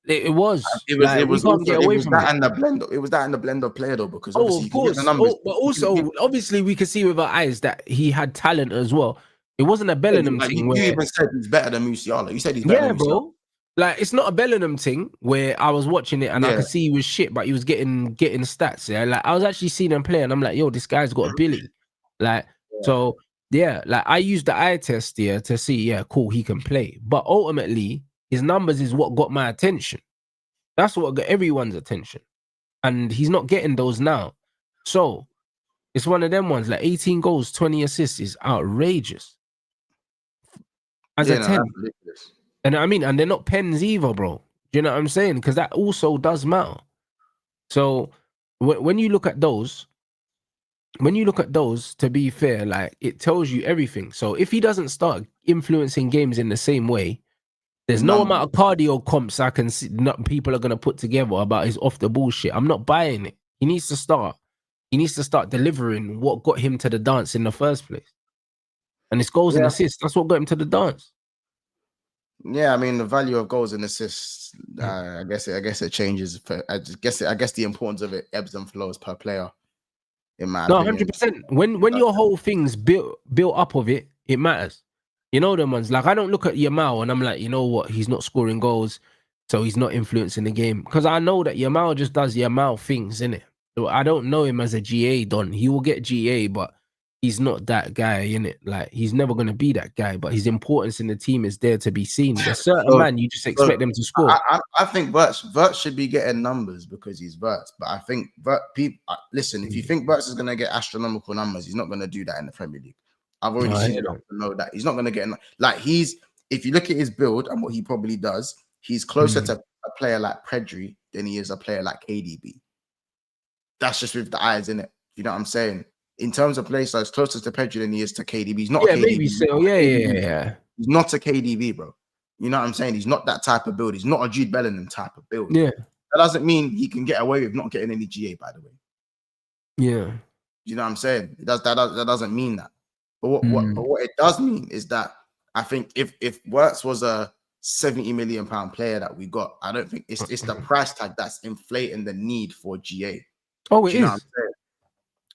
it was. It was that and the blend. It was that and the blend of player though, because obviously of course. the numbers. But also, obviously, we could see with our eyes that he had talent as well. It wasn't a Bellingham thing. You even said he's better than Musiala. You said he's better than Musiala. Bro. Like it's not a Bellingham thing where I was watching it and I could see he was shit, but he was getting stats. Yeah, like I was actually seeing him play, and I'm like, yo, this guy's got ability. Like so, like I used the eye test here to see, cool, he can play. But ultimately, his numbers is what got my attention. That's what got everyone's attention, and he's not getting those now. So it's one of them ones. Like 18 goals, 20 assists is outrageous. As a 10. And I mean, and they're not pens either, bro. Do you know what I'm saying? Because that also does matter. So when you look at those, to be fair, like it tells you everything. So if he doesn't start influencing games in the same way, there's no amount of cardio comps I can see people are gonna put together about his off the ball shit. I'm not buying it. He needs to start. He needs to start delivering what got him to the dance in the first place. And it's goals and assists. That's what got him to the dance. Yeah, I mean the value of goals and assists. I guess it changes. I guess the importance of it ebbs and flows per player. In my opinion. 100%. When your whole thing's built up of it, it matters. You know them ones. Like I don't look at Yamal and I'm like, you know what? He's not scoring goals, so he's not influencing the game. Because I know that Yamal just does Yamal things, innit? So I don't know him as a GA don. He will get GA, but he's not that guy, innit? Like he's never gonna be that guy. But his importance in the team is there to be seen. There's certain man you just expect them to score. I think Wirtz should be getting numbers because he's Wirtz. But I think listen, if you think Wirtz is gonna get astronomical numbers, he's not gonna do that in the Premier League. I've already seen enough to know that he's not gonna get if you look at his build and what he probably does, he's closer to a player like Pedri than he is a player like KDB. That's just with the eyes in it. You know what I'm saying? In terms of play size, closer to Pedri than he is to KDB. He's not. Yeah, KDB. maybe so. Yeah. He's not a KDB, bro. You know what I'm saying? He's not that type of build. He's not a Jude Bellingham type of build. Yeah. That doesn't mean he can get away with not getting any GA, by the way. Yeah. You know what I'm saying? That doesn't mean that. But what it does mean is that I think if Wirtz was a £70 million player that we got, I don't think it's the price tag that's inflating the need for GA. Oh, it is.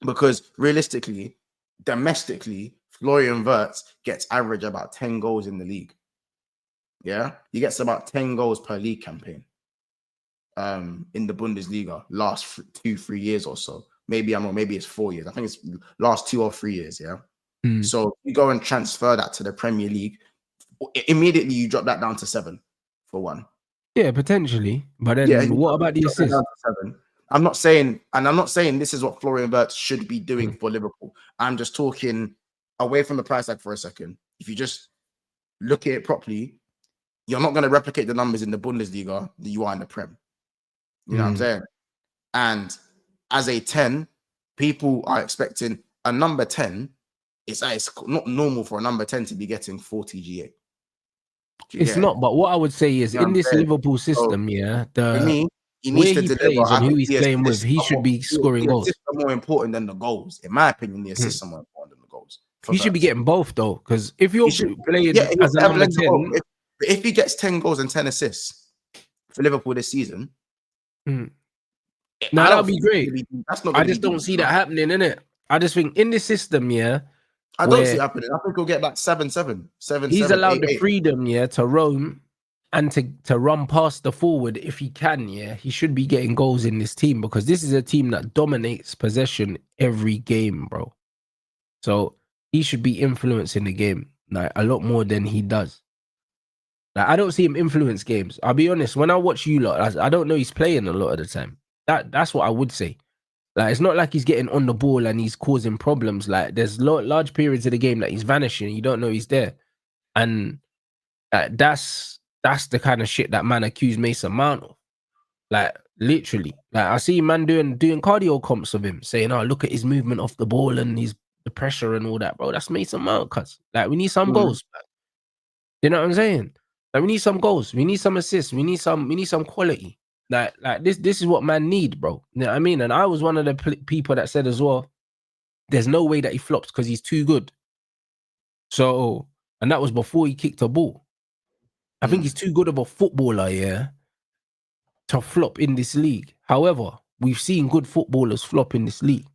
Because realistically, domestically, Florian Wirtz gets average about 10 goals in the league. Yeah, he gets about 10 goals per league campaign. In the Bundesliga, last 2-3 years or so. Maybe I'm wrong. Maybe it's 4 years. I think it's last 2 or 3 years. Yeah. So you go and transfer that to the Premier League. Immediately, you drop that down to 7 for one. Yeah, potentially. But then what about the assists? I'm not saying this is what Florian Wirtz should be doing for Liverpool. I'm just talking away from the price tag for a second. If you just look at it properly, you're not going to replicate the numbers in the Bundesliga that you are in the Prem. You know what I'm saying? And as a 10, people are expecting a number 10. It's not normal for a number 10 to be getting 40 GA. It's not, but what I would say is, in this Liverpool system, for me, he needs where to he deliver. plays and who he's The playing with, assists he are should be scoring the goals. assists are more important than the goals. In my opinion, the assists are more important than the goals. He should be getting both, though, because if you're playing he'll as a have number blends of 10, both. If he gets 10 goals and 10 assists for Liverpool this season, now that would be great. I just don't see that happening, innit? I just think in this system, I don't see it happening. I think he'll get like 7-7. He's allowed the freedom, to roam and to run past the forward if he can, he should be getting goals in this team, because this is a team that dominates possession every game, bro. So he should be influencing the game like a lot more than he does. Like, I don't see him influence games. I'll be honest, when I watch you lot, I don't know he's playing a lot of the time. That's what I would say. Like, it's not like he's getting on the ball and he's causing problems. Like, there's large periods of the game that he's vanishing. You don't know he's there. And that's the kind of shit that man accused Mason Mount of. Like, literally. Like, I see man doing cardio comps of him, saying, oh, look at his movement off the ball and the pressure and all that, bro. That's Mason Mount, cuz. Like, we need some goals, man. You know what I'm saying? Like, we need some goals. We need some assists. We need some quality. Like this is what man need, bro. You know what I mean? And I was one of the people that said as well, there's no way that he flops because he's too good. So, and that was before he kicked a ball. I think he's too good of a footballer, to flop in this league. However, we've seen good footballers flop in this league.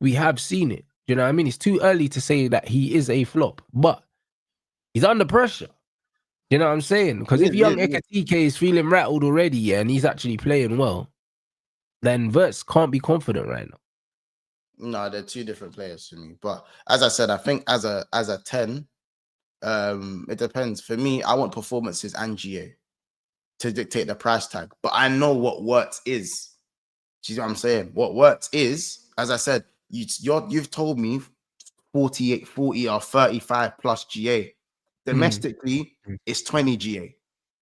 We have seen it. You know what I mean? It's too early to say that he is a flop, but he's under pressure. You know what I'm saying? Because if young Ekitike is feeling rattled already, and he's actually playing well, then Wirtz can't be confident right now. No, they're two different players to me. But as I said, I think as a 10, it depends. For me, I want performances and GA to dictate the price tag. But I know what Wirtz is. Do you know what I'm saying? What Wirtz is, as I said, you've told me 40 or 35 plus GA. Domestically, it's 20 GA.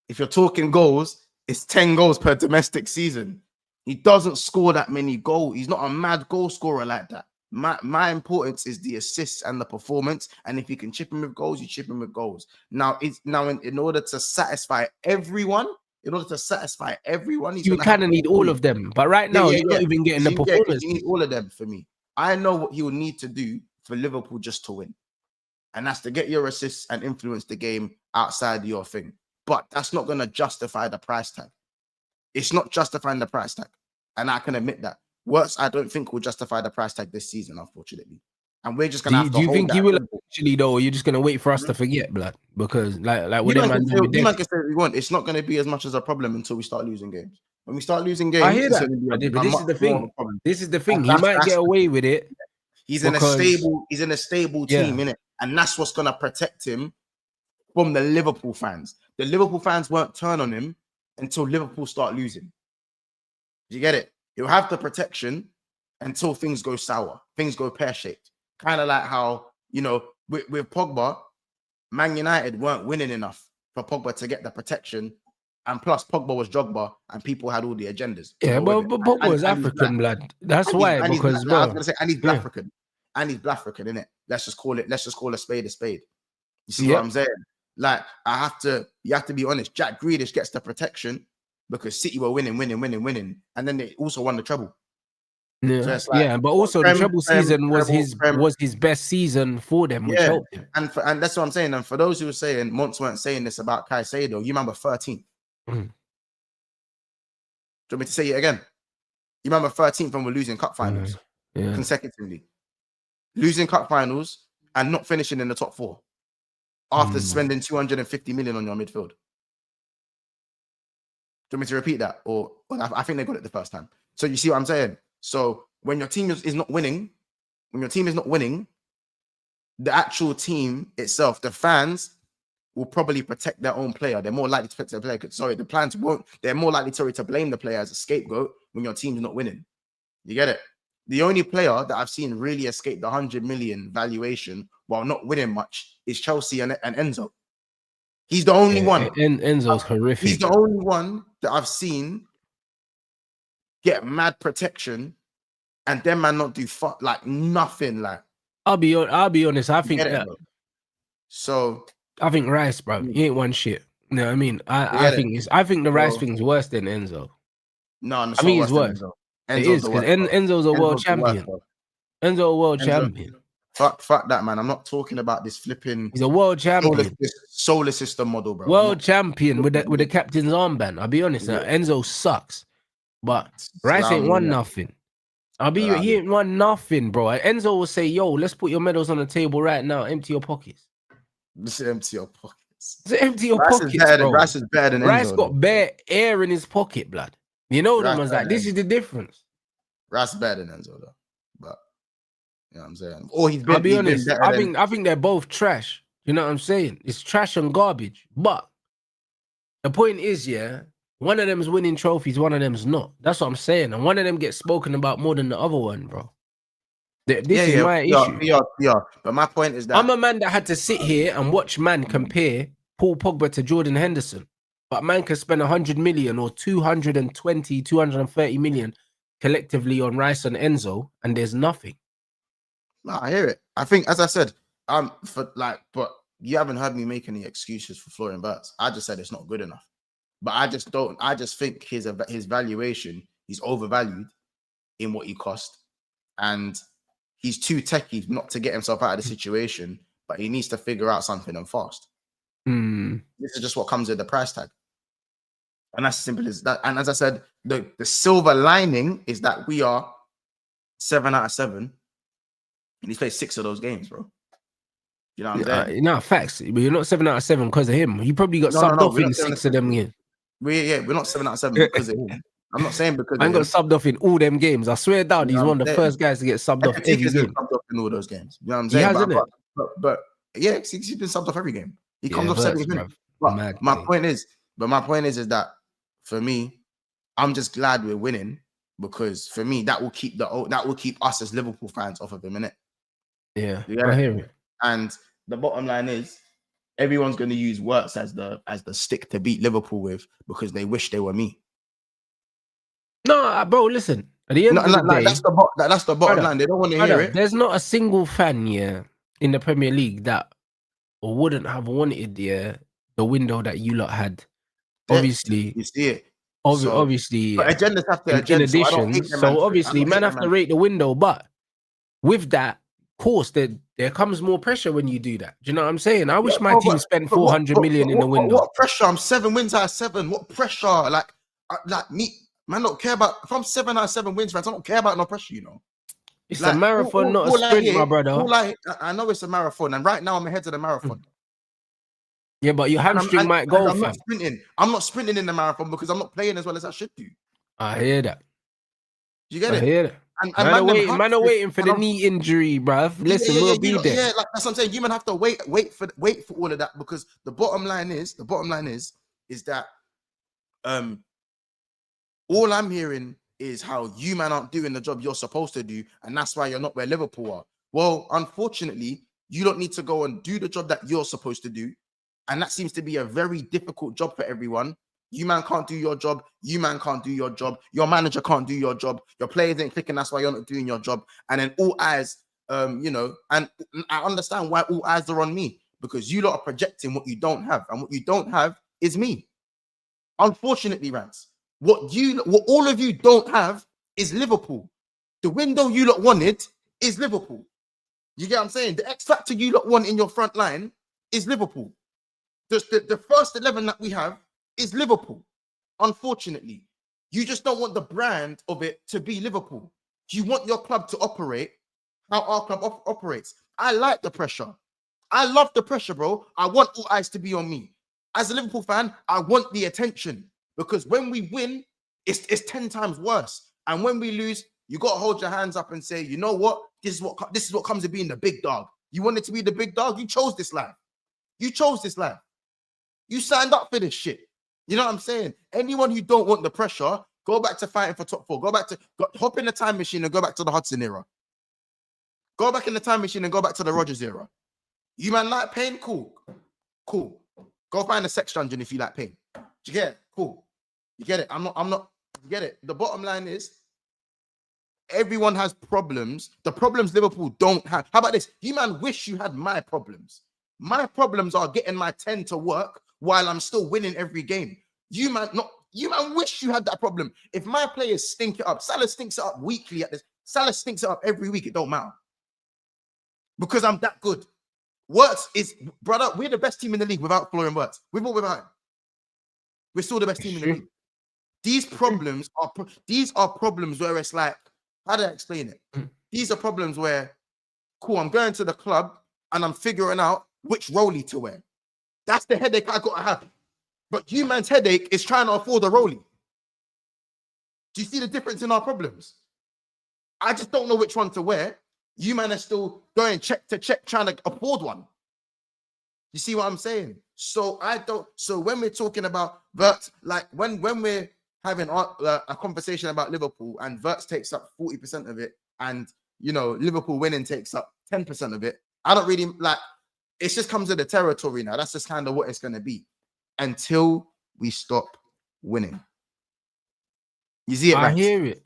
If you're talking goals, it's 10 goals per domestic season. He doesn't score that many goals. He's not a mad goal scorer like that. My importance is the assists and the performance. And if you can chip him with goals, you chip him with goals. Now, in order to satisfy everyone, you kind of need all of them. But right now, you're not even getting the performance. You need all of them for me. I know what he will need to do for Liverpool just to win. And that's to get your assists and influence the game outside your thing. But that's not going to justify the price tag. It's not justifying the price tag. And I can admit that. Wirtz, I don't think will justify the price tag this season, unfortunately. And we're just going to have to do you think he will actually, though, or you're just going to wait for us to forget, blood? Because, like what man do with like I said, we want, it's not going to be as much as a problem until we start losing games. When we start losing games, I hear that. But this is the thing. This is the thing. He might get away with it. He's in a stable team, innit? And that's what's going to protect him from the Liverpool fans. The Liverpool fans won't turn on him until Liverpool start losing. You get it? He'll have the protection until things go sour, things go pear-shaped. Kind of like how, with Pogba, Man United weren't winning enough for Pogba to get the protection. And plus, Pogba was Drogba, and people had all the agendas. Yeah, but Pogba was African, blood. That's why, because, bro. I was going to say, and he's Blafrican. And he's Blafrican, innit? Let's just call a spade a spade. You see what I'm saying? Like, you have to be honest. Jack Grealish gets the protection because City were winning. And then they also won the treble. Yeah, so like, but also the treble season was his best season for them, which helped him. And that's what I'm saying. And for those who were saying, MONTS weren't saying this about Caicedo, you remember 13th. Do you want me to say it again? You remember 13th when we're losing cup finals consecutively. Losing cup finals and not finishing in the top 4 after spending 250 million on your midfield. Do you want me to repeat that? Or I think they got it the first time. So you see what I'm saying? So when your team is not winning, the actual team itself, the fans, will probably protect their own player. They're more likely to protect their player. Sorry, the plans won't. They're more likely to blame the player as a scapegoat when your team's not winning. You get it? The only player that I've seen really escape the 100 million valuation while not winning much is Chelsea and Enzo. He's the only one. Enzo's horrific. He's the only one that I've seen get mad protection and then man not do like nothing. Like I'll be honest. I think that. So I think Rice, bro, he ain't one shit. You know what I mean? I think the Rice thing's worse than Enzo. No, I mean it's worse. It is because Enzo's a world champion. Enzo's a world champion. Fuck that, man. I'm not talking about this flipping. He's a world champion. Solar system model, bro. World champion with the captain's armband. I'll be honest. Enzo sucks, but Rice ain't won nothing. He ain't won nothing, bro. Enzo will say, "Yo, let's put your medals on the table right now. Empty your pockets." Just empty your pockets. Empty your pockets, bro. Rice is better than Enzo. Rice got bare air in his pocket, blood. You know them ones like this is the difference. Rice is better than Enzo, though. But you know what I'm saying? Or he's been. I'll be honest. I think they're both trash. You know what I'm saying? It's trash and garbage. But the point is, yeah, one of them's winning trophies, one of them's not. That's what I'm saying. And one of them gets spoken about more than the other one, bro. This is my issue. Yeah. But my point is that I'm a man that had to sit here and watch man compare Paul Pogba to Jordan Henderson. But man can spend 100 million or 220, 230 million collectively on Rice and Enzo, and there's nothing. No, I hear it. I think, as I said, but you haven't heard me make any excuses for Florian Wirtz. I just said it's not good enough. But I just think his valuation, he's overvalued in what he cost. And he's too techy not to get himself out of the situation, but he needs to figure out something and fast. This is just what comes with the price tag. And that's as simple as that. And as I said, the silver lining is that we are 7 out of 7. And he's played 6 of those games, bro. You know what I'm saying? No, facts. But you're not 7 out of 7 because of him. He probably got subbed off in 6 of them games. We're not 7 out of 7 because of him. I'm not saying because I got subbed off in all them games. I swear down, he's one of the first guys to get subbed off every game. Subbed off in all those games. You know what I'm saying? He has, but yeah, he's been subbed off every game. He comes off 70 minutes. But my point is that for me, I'm just glad we're winning because for me that will keep us as Liverpool fans off of him, innit? Yeah, I hear it. And the bottom line is, everyone's going to use Wirtz as the stick to beat Liverpool with because they wish they were me. No, bro, listen. At the end of the day, that's the bottom line. They don't want to hear it. There's not a single fan in the Premier League that wouldn't have wanted the window that you lot had. Obviously, you see it. Obviously, but agendas have to agenda. In addition, so obviously, man have to rate the window. But with that, of course, there comes more pressure when you do that. Do you know what I'm saying? I wish my team spent 400 million in the window. What pressure? I'm 7 wins out of 7. What pressure? Like me, man, don't care about. If I'm 7 out of 7 wins, fans, I don't care about no pressure. You know, it's a marathon, not a sprint, my brother. I know it's a marathon, and right now I'm ahead of the marathon. Yeah, but your hamstring might go. I'm not sprinting. I'm not sprinting in the marathon because I'm not playing as well as I should do. I hear that. You get it? I hear that. And man are waiting for the knee injury, bruv. Listen, we'll be there. Yeah, like that's what I'm saying. You man have to wait for all of that because the bottom line is that all I'm hearing is how you man aren't doing the job you're supposed to do, and that's why you're not where Liverpool are. Well, unfortunately, you don't need to go and do the job that you're supposed to do. And that seems to be a very difficult job for everyone. You man can't do your job. You man can't do your job. Your manager can't do your job. Your players ain't clicking. That's why you're not doing your job. And then all eyes, and I understand why all eyes are on me because you lot are projecting what you don't have. And what you don't have is me. Unfortunately, Rants, what all of you don't have is Liverpool. The window you lot wanted is Liverpool. You get what I'm saying? The X factor you lot want in your front line is Liverpool. The first 11 that we have is Liverpool. Unfortunately, you just don't want the brand of it to be Liverpool. You want your club to operate how our club operates. I like the pressure. I love the pressure, bro. I want all eyes to be on me. As a Liverpool fan, I want the attention because when we win, it's 10 times worse. And when we lose, you got to hold your hands up and say, you know what? This is what comes to being the big dog. You wanted to be the big dog. You chose this life. You chose this life. You signed up for this shit. You know what I'm saying? Anyone who don't want the pressure, go back to fighting for top 4. Hop in the time machine and go back to the Hudson era. Go back in the time machine and go back to the Rogers era. You man like pain? Cool. Go find a sex dungeon if you like pain. Do you get it? Cool. You get it? I'm not, you get it? The bottom line is, everyone has problems. The problems Liverpool don't have. How about this? You man wish you had my problems. My problems are getting my 10 to work while I'm still winning every game. You man wish you had that problem. If my players stink it up, Salah stinks it up weekly at this. Salah stinks it up every week. It don't matter. Because I'm that good. Wirtz is, brother, we're the best team in the league without Florian Wirtz. With or without him. We're still the best team in the league. These problems are problems where it's like, how do I explain it? These are problems where, cool, I'm going to the club and I'm figuring out which rollie to wear. That's the headache I got to have. But you man's headache is trying to afford a rollie. Do you see the difference in our problems? I just don't know which one to wear. You man are still going check to check trying to afford one. You see what I'm saying? So when we're talking about Wirtz, like when we're having a conversation about Liverpool and Wirtz takes up 40% of it and, you know, Liverpool winning takes up 10% of it, I don't really like, it just comes to the territory now. That's just kind of what it's going to be until we stop winning. You see it, I Rants? hear it.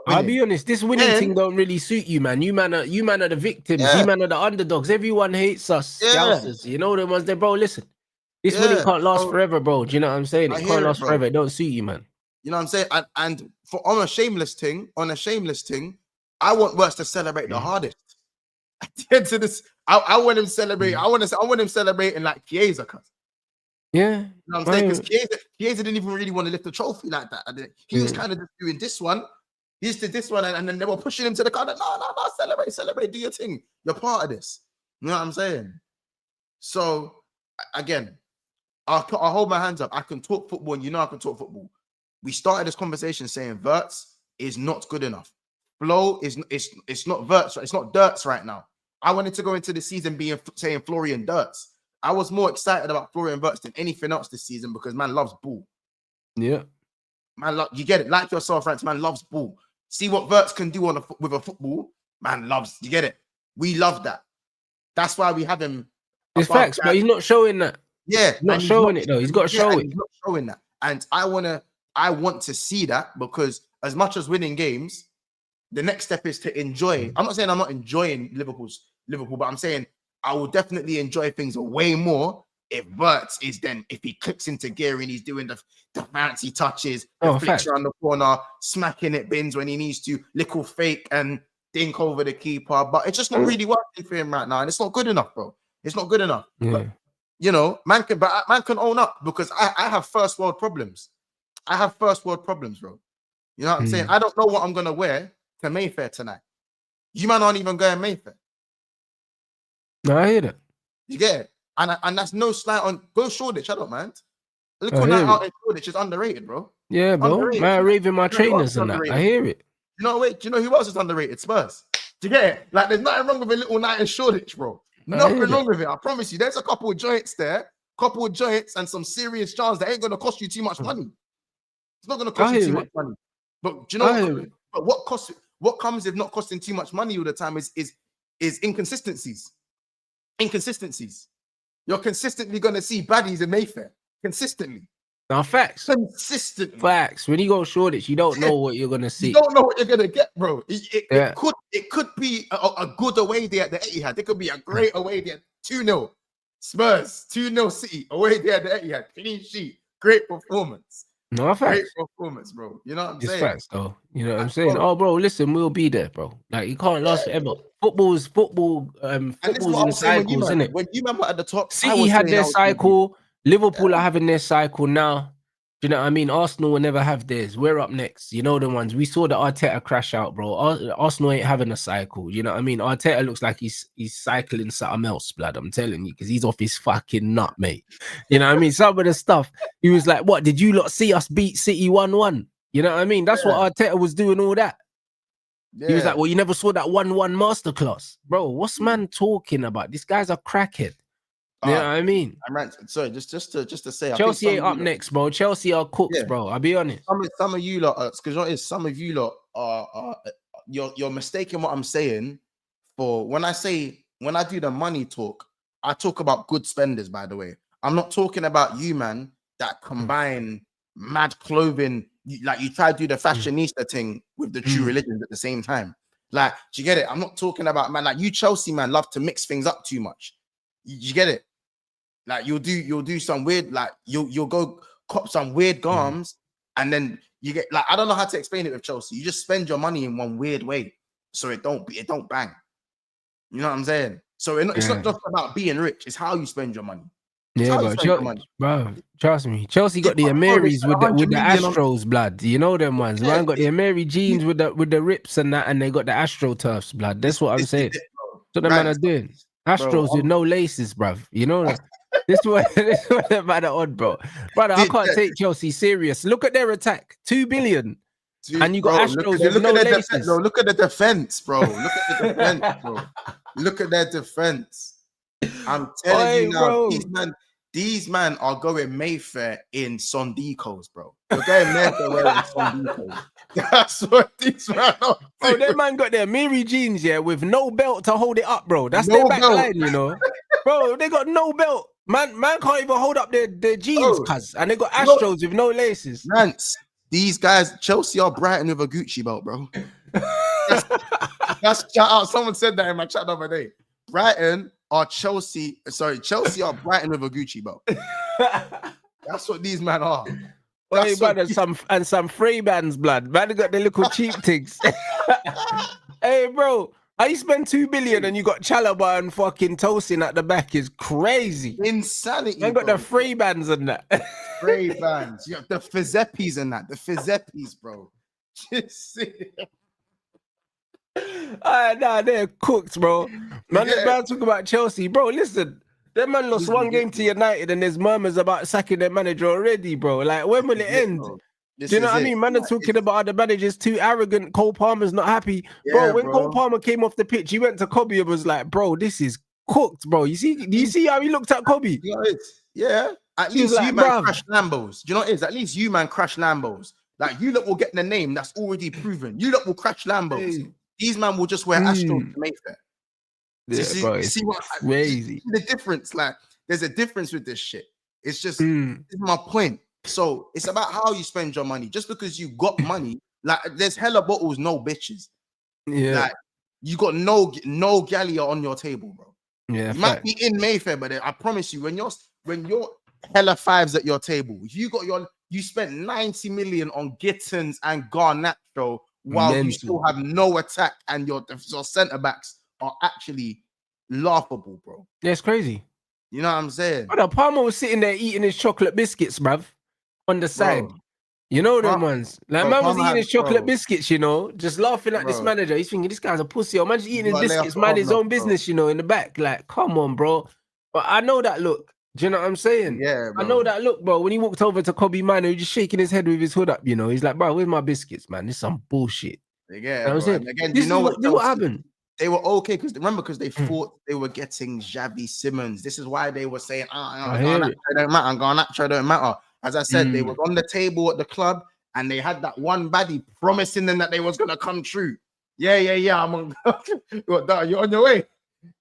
I'll be honest, this winning thing don't really suit you, man. You man are the victims. Yeah. You man are the underdogs. Everyone hates us, Scousers. You know the ones that, bro, listen. This winning can't last forever, bro. Do you know what I'm saying? It can't last forever. It don't suit you, man. You know what I'm saying? And on a shameless thing, I want Wirtz to celebrate the hardest. At the end of this, I want him celebrate. I want him celebrating like Chiesa, cuz. Yeah. You know what I'm saying? Because Chiesa didn't even really want to lift the trophy like that. He was kind of just doing this one. He just did this one, and then they were pushing him to the corner. No, celebrate, do your thing. You're part of this. You know what I'm saying? So, again, I'll hold my hands up. I can talk football, and you know I can talk football. We started this conversation saying Wirtz is not good enough. Flo is it's not Wirtz, it's not Dirts right now. I wanted to go into the season saying Florian Dirts. I was more excited about Florian Wirtz than anything else this season because man loves ball. Yeah. Man, you get it. Like yourself, Rants, man loves ball. See what Wirtz can do with a football, man loves. You get it? We love that. That's why we have him. It's facts, but he's not showing that. Yeah. Not showing it though. He's got to show it. He's not showing that. And I want to see that because as much as winning games, the next step is to enjoy. I'm not saying I'm not enjoying Liverpool, but I'm saying I will definitely enjoy things way more if Wirtz is then, if he clicks into gear and he's doing the fancy touches, the flicks around the corner, smacking it bins when he needs to, little fake and dink over the keeper. But it's just not really working for him right now. And it's not good enough, bro. It's not good enough. Yeah. But, you know, man can own up because I have first world problems. I have first world problems, bro. You know what I'm saying? I don't know what I'm going to wear to Mayfair tonight. You man aren't even going Mayfair. No, I hear that. You get it? And that's no slight on go Shoreditch. I don't mind. A little night out in Shoreditch is underrated, bro. Yeah, bro. Underrated. Man, raving my trainers and that. I hear it. You know, wait, do you know who else is underrated? Spurs. Do you get it? Like, there's nothing wrong with a little night in Shoreditch, bro. Nothing wrong with it. I promise you. There's a couple of joints there, and some serious jars that ain't gonna cost you too much money. It's not gonna cost you too much money. But do you know what comes with not costing too much money all the time is inconsistencies. Inconsistencies. You're consistently going to see baddies in Mayfair. Consistently. Now, facts. Consistently. Facts. When you go Shoreditch, you don't know what you're going to see. You don't know what you're going to get, bro. It could be a good away day at the Etihad. It could be a great away day. 2-0. Spurs. 2-0 City. Away day at the Etihad. Clean sheet. Great performance. No, facts. Great performance, bro. You know what I'm saying? It's facts, though. You know what I'm saying? Oh, bro, listen, we'll be there, bro. Like, you can't last forever. Football's in cycles, isn't it? When you remember at the top, City had their cycle. Liverpool are having their cycle now. Do you know what I mean? Arsenal will never have theirs. We're up next. You know the ones. We saw the Arteta crash out, bro. Arsenal ain't having a cycle. You know what I mean? Arteta looks like he's cycling something else, blood. I'm telling you, because he's off his fucking nut, mate. You know what I mean? Some of the stuff, he was like, what, did you lot see us beat City 1-1? You know what I mean? That's what Arteta was doing all that. Yeah. He was like, well, you never saw that 1-1 masterclass. Bro, what's man talking about? These guys are crackhead. You know what I mean? I'm right. Sorry, just to say, I think Chelsea some ain't of you up lot- next, bro. Chelsea are cooks, Yeah. bro. I'll be honest. Some of you lot, because you know what it is, some of you lot are you're mistaking what I'm saying. For when I do the money talk, I talk about good spenders. By the way, I'm not talking about you, man, that combine mad clothing. Like you try to do the fashionista thing with the true religions at the same time. Like, do you get it? I'm not talking about, man, like you Chelsea man love to mix things up too much. You get it? Like you'll do some weird, like you'll go cop some weird garms, and then you get like, I don't know how to explain it with Chelsea. You just spend your money in one weird way, so it don't bang. You know what I'm saying? So it's not just about being rich, it's how you spend your money. Yeah, bro, trust me. Chelsea got the Amaris with the Astros blood. You know them ones. Yeah, Man got the Amari jeans with the rips and that, and they got the Astro turfs blood. That's what I'm saying. That's what the man are doing. Astros with no laces, bruv. You know that. This is what the man are on, bro. Brother, I can't take Chelsea serious. Look at their attack. 2 billion. And you got Astros with no laces. Look at the defense, bro. Look at the defense, bro. Look at their defense. I'm telling you now, bro. These men are going Mayfair in Sondicos, bro. They're going Mayfair wearing Sondicos. That's what these men are. Bro, that man got their Miri jeans, yeah, with no belt to hold it up, bro. That's their back line, you know. Bro, they got no belt. Man can't even hold up their jeans, cuz. And they got Astros with no laces. Rants. These guys, Chelsea are Brighton with a Gucci belt, bro. That's shout out. Someone said that in my chat the other day. Chelsea are Brighton with a Gucci belt. That's what these men are. Hey, brother, some Frey bands, blood. Man, they got the little cheap things. Hey, bro, how you spend 2 billion and you got Chalobah and fucking Tosin at the back is crazy. Insanity. Man got the Frey bands and that. Frey bands. You got the Fizeppis and that. The Fizeppis, bro. Nah, they're cooked, bro. Man, man talking about Chelsea, bro. Listen, that man lost one game to United, and there's murmurs about sacking their manager already, bro. Like, when will it end? Do you know what I mean? Man, are talking about the manager's too arrogant. Cole Palmer's not happy, bro. When Cole Palmer came off the pitch, he went to Kobe and was like, "Bro, this is cooked, bro." Do you see how he looked at Kobe? Yeah. At least you man crash Lambos. Do you know what it is? At least you man crash Lambos. Like you lot will get the name that's already proven. You lot will crash Lambos. Hey. These man will just wear Astros to Mayfair. Yeah, bro, it's crazy. The difference, like, there's a difference with this shit. It's just this is my point. So it's about how you spend your money. Just because you got money, like there's hella bottles, no bitches. Yeah, like you got no gallia on your table, bro. Yeah, you might be in Mayfair, but I promise you, when you're hella fives at your table, you spent 90 million on Gittins and Garnacho. While you still have no attack and your centre backs are actually laughable, bro. Yeah, it's crazy. You know what I'm saying? But Palmer was sitting there eating his chocolate biscuits, bruv, on the side. Bro. You know them ones. Like, man was eating his chocolate bro. biscuits, you know, just laughing at this manager. He's thinking, this guy's a pussy. Or man just eating his biscuits, mind his own business, you know, in the back. Like, come on, bro. But I know that look. Do you know what I'm saying? Yeah, bro. I know that look, bro. When he walked over to Kobe Mino, he was just shaking his head with his hood up, you know. He's like, bro, where's my biscuits, man? This is some bullshit. Yeah, you know what I'm saying? Again, you know what happened? They were okay because they thought they were getting Xavi Simmons. This is why they were saying, Garnacho don't matter. As I said, they were on the table at the club and they had that one baddie promising them that they was gonna come true. Yeah. I'm on. You're on your way.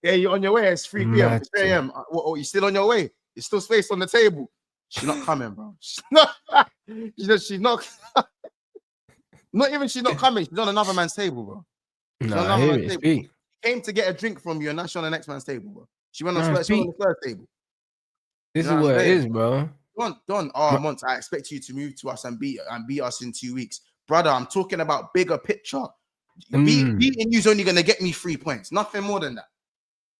Yeah, you're on your way. It's 3 p.m. It's 3 a.m. You still on your way? There's still space on the table. She's not coming, bro. She's not. She's not. Not even she's not coming. She's on another man's table, bro. No, She came to get a drink from you, and now she's on the next man's table, bro. She went on the third table. This is what it is, bro. Don, Monts, I expect you to move to us and beat us in 2 weeks, brother. I'm talking about bigger picture. Beating you's only gonna get me 3 points, nothing more than that.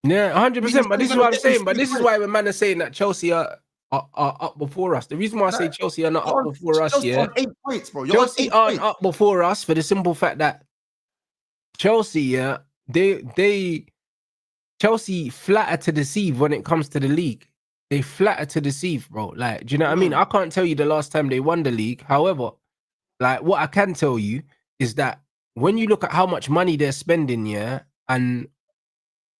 Yeah, 100%. But this is what I'm saying. But this is why when man are saying that Chelsea are up before us. The reason why I say Chelsea are not up before us, yeah. 8 points, bro. Chelsea aren't up before us for the simple fact that Chelsea, yeah, Chelsea flatter to deceive when it comes to the league. They flatter to deceive, bro. Like, do you know what I mean? I can't tell you the last time they won the league. However, like what I can tell you is that when you look at how much money they're spending, yeah, and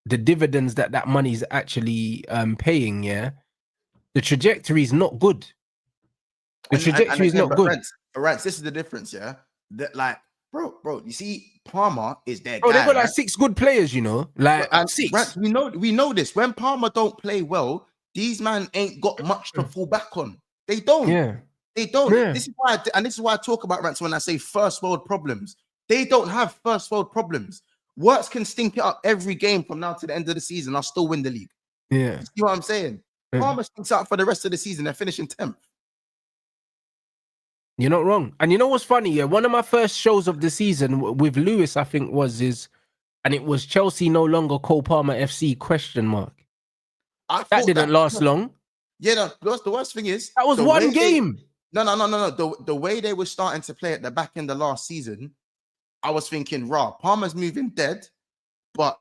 the dividends that money is actually paying, yeah, the trajectory is not good. The trajectory is not good. Rants, this is the difference, yeah. That like, bro, you see, Palmer is their Bro, guy. they got like right? 6 good players, you know, like And 6. Rants, we know this. When Palmer don't play well, these man ain't got much to fall back on. They don't. Yeah. They don't. Yeah. This is why, I talk about Rants when I say first world problems. They don't have first world problems. Wirtz can stink it up every game from now to the end of the season. I'll still win the league. Yeah. You see what I'm saying? Yeah. Palmer stinks out for the rest of the season. They're finishing 10th. You're not wrong. And you know what's funny? Yeah, one of my first shows of the season with Lewis, I think and it was Chelsea no longer Cole Palmer FC ? That didn't last long. Yeah, the worst thing is that was one game. No. The way they were starting to play at the back end of last season, I was thinking, Palmer's moving dead, but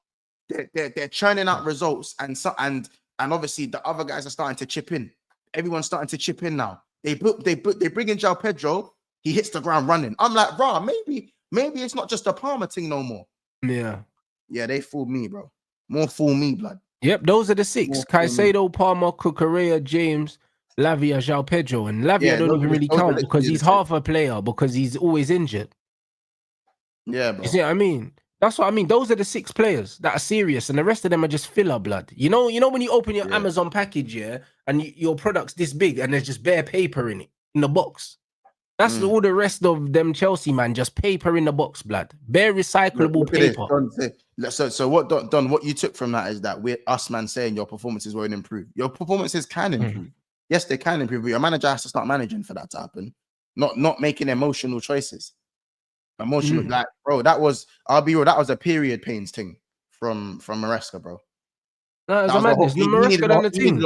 they're churning out results, and obviously the other guys are starting to chip in. Everyone's starting to chip in now. They bring in João Pedro. He hits the ground running. I'm like, maybe it's not just a Palmer thing no more. Yeah, they fooled me, bro. More fool me, blood. Yep, those are the 6: Caicedo, Palmer, Cucurella, James, Lavia, João Pedro, and Lavia don't even really count because he's half a player because he's always injured. Yeah, bro. You see what I mean? That's what I mean. Those are the 6 players that are serious, and the rest of them are just filler, blood. You know when you open your Amazon package, and your product's this big, and there's just bare paper in it in the box. That's all the rest of them Chelsea man, just paper in the box, blood. Bare recyclable paper. So what, Don? What you took from that is that we're us man saying your performances won't improve. Your performances can improve. Yes, they can improve. But your manager has to start managing for that to happen. Not making emotional choices. Like, bro, I'll be real, that was a period pains thing from Maresca, bro. No, it's a madness. Maresca done the thing.